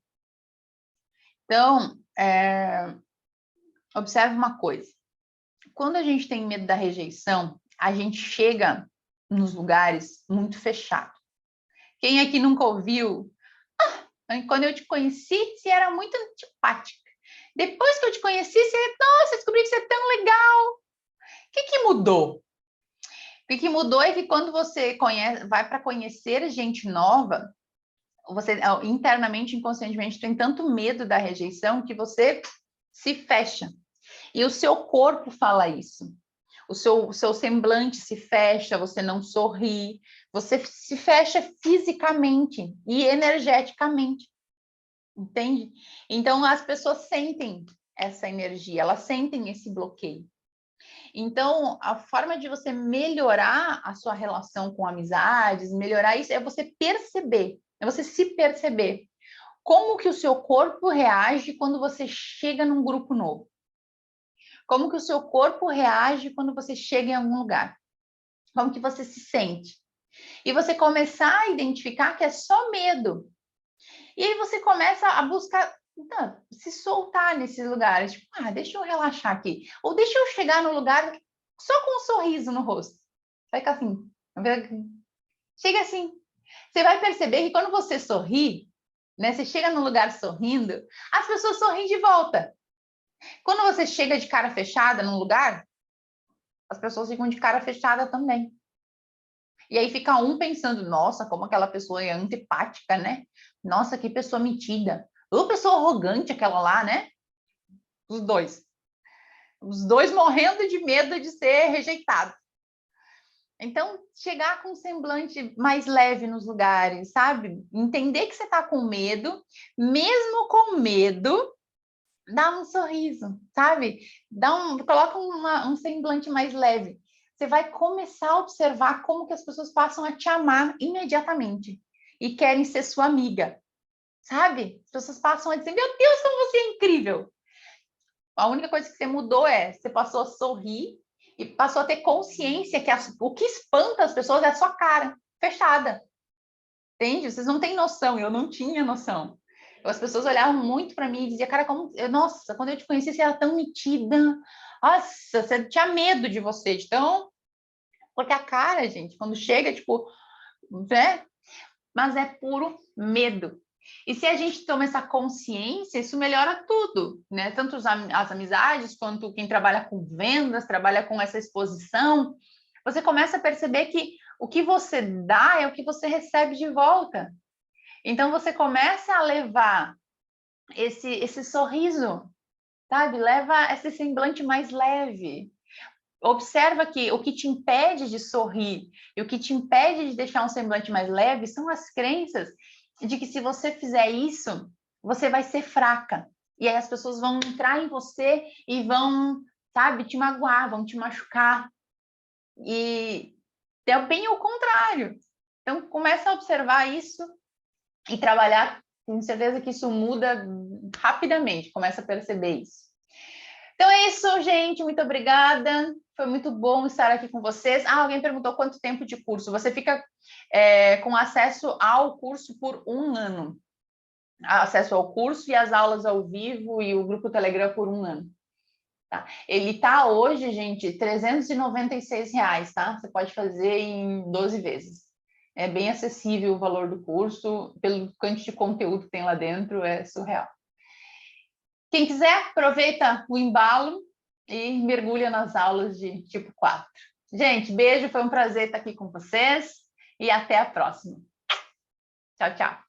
Então, observe uma coisa. Quando a gente tem medo da rejeição, a gente chega nos lugares muito fechado. Quem aqui nunca ouviu? Quando eu te conheci, você era muito antipática. Depois que eu te conheci, nossa, descobri que você é tão legal. O que mudou? O que mudou é que quando você vai para conhecer gente nova, você internamente, inconscientemente, tem tanto medo da rejeição que você se fecha. E o seu corpo fala isso. O seu semblante se fecha, você não sorri, você se fecha fisicamente e energeticamente. Entende? Então, as pessoas sentem essa energia, elas sentem esse bloqueio. Então, a forma de você melhorar a sua relação com amizades, melhorar isso, é você perceber, é você se perceber. Como que o seu corpo reage quando você chega num grupo novo? Como que o seu corpo reage quando você chega em algum lugar? Como que você se sente? E você começar a identificar que é só medo. E aí você começa a buscar se soltar nesses lugares. Tipo, deixa eu relaxar aqui. Ou deixa eu chegar no lugar só com um sorriso no rosto. Vai ficar assim. Chega assim. Você vai perceber que quando você sorri, né? Você chega no lugar sorrindo, as pessoas sorriem de volta. Quando você chega de cara fechada num lugar, as pessoas ficam de cara fechada também. E aí fica um pensando, nossa, como aquela pessoa é antipática, né? Nossa, que pessoa metida. Ou pessoa arrogante aquela lá, né? Os dois. Os dois morrendo de medo de ser rejeitado. Então, chegar com um semblante mais leve nos lugares, sabe? Entender que você está com medo, mesmo com medo, dá um sorriso, sabe? Coloca um semblante mais leve. Você vai começar a observar como que as pessoas passam a te amar imediatamente e querem ser sua amiga, sabe? As pessoas passam a dizer, meu Deus, como você é incrível. A única coisa que você mudou você passou a sorrir e passou a ter consciência que o que espanta as pessoas é a sua cara fechada. Entende? Vocês não têm noção, eu não tinha noção. As pessoas olhavam muito para mim e diziam, cara, nossa, quando eu te conheci, você era tão metida. Nossa, você tinha medo de você. Então, porque a cara, gente, quando chega, tipo, né? Mas é puro medo. E se a gente toma essa consciência, isso melhora tudo, né? Tanto as amizades, quanto quem trabalha com vendas, trabalha com essa exposição. Você começa a perceber que o que você dá é o que você recebe de volta. Então, você começa a levar esse sorriso, sabe? Leva esse semblante mais leve. observa que o que te impede de sorrir e o que te impede de deixar um semblante mais leve são as crenças de que se você fizer isso, você vai ser fraca. E aí as pessoas vão entrar em você e vão, sabe, te magoar, vão te machucar. E é bem o contrário. Então, começa a observar isso e trabalhar. Tenho certeza que isso muda rapidamente, começa a perceber isso. Então é isso, gente. Muito obrigada. Foi muito bom estar aqui com vocês. Ah, alguém perguntou quanto tempo de curso. Você fica com acesso ao curso por 1 ano. Acesso ao curso e as aulas ao vivo e o grupo Telegram por 1 ano. Tá? Ele está hoje, gente, R$396, tá? Você pode fazer em 12 vezes. É bem acessível o valor do curso, pelo quanto de conteúdo que tem lá dentro, é surreal. Quem quiser, aproveita o embalo e mergulha nas aulas de tipo 4. Gente, beijo, foi um prazer estar aqui com vocês e até a próxima. Tchau, tchau.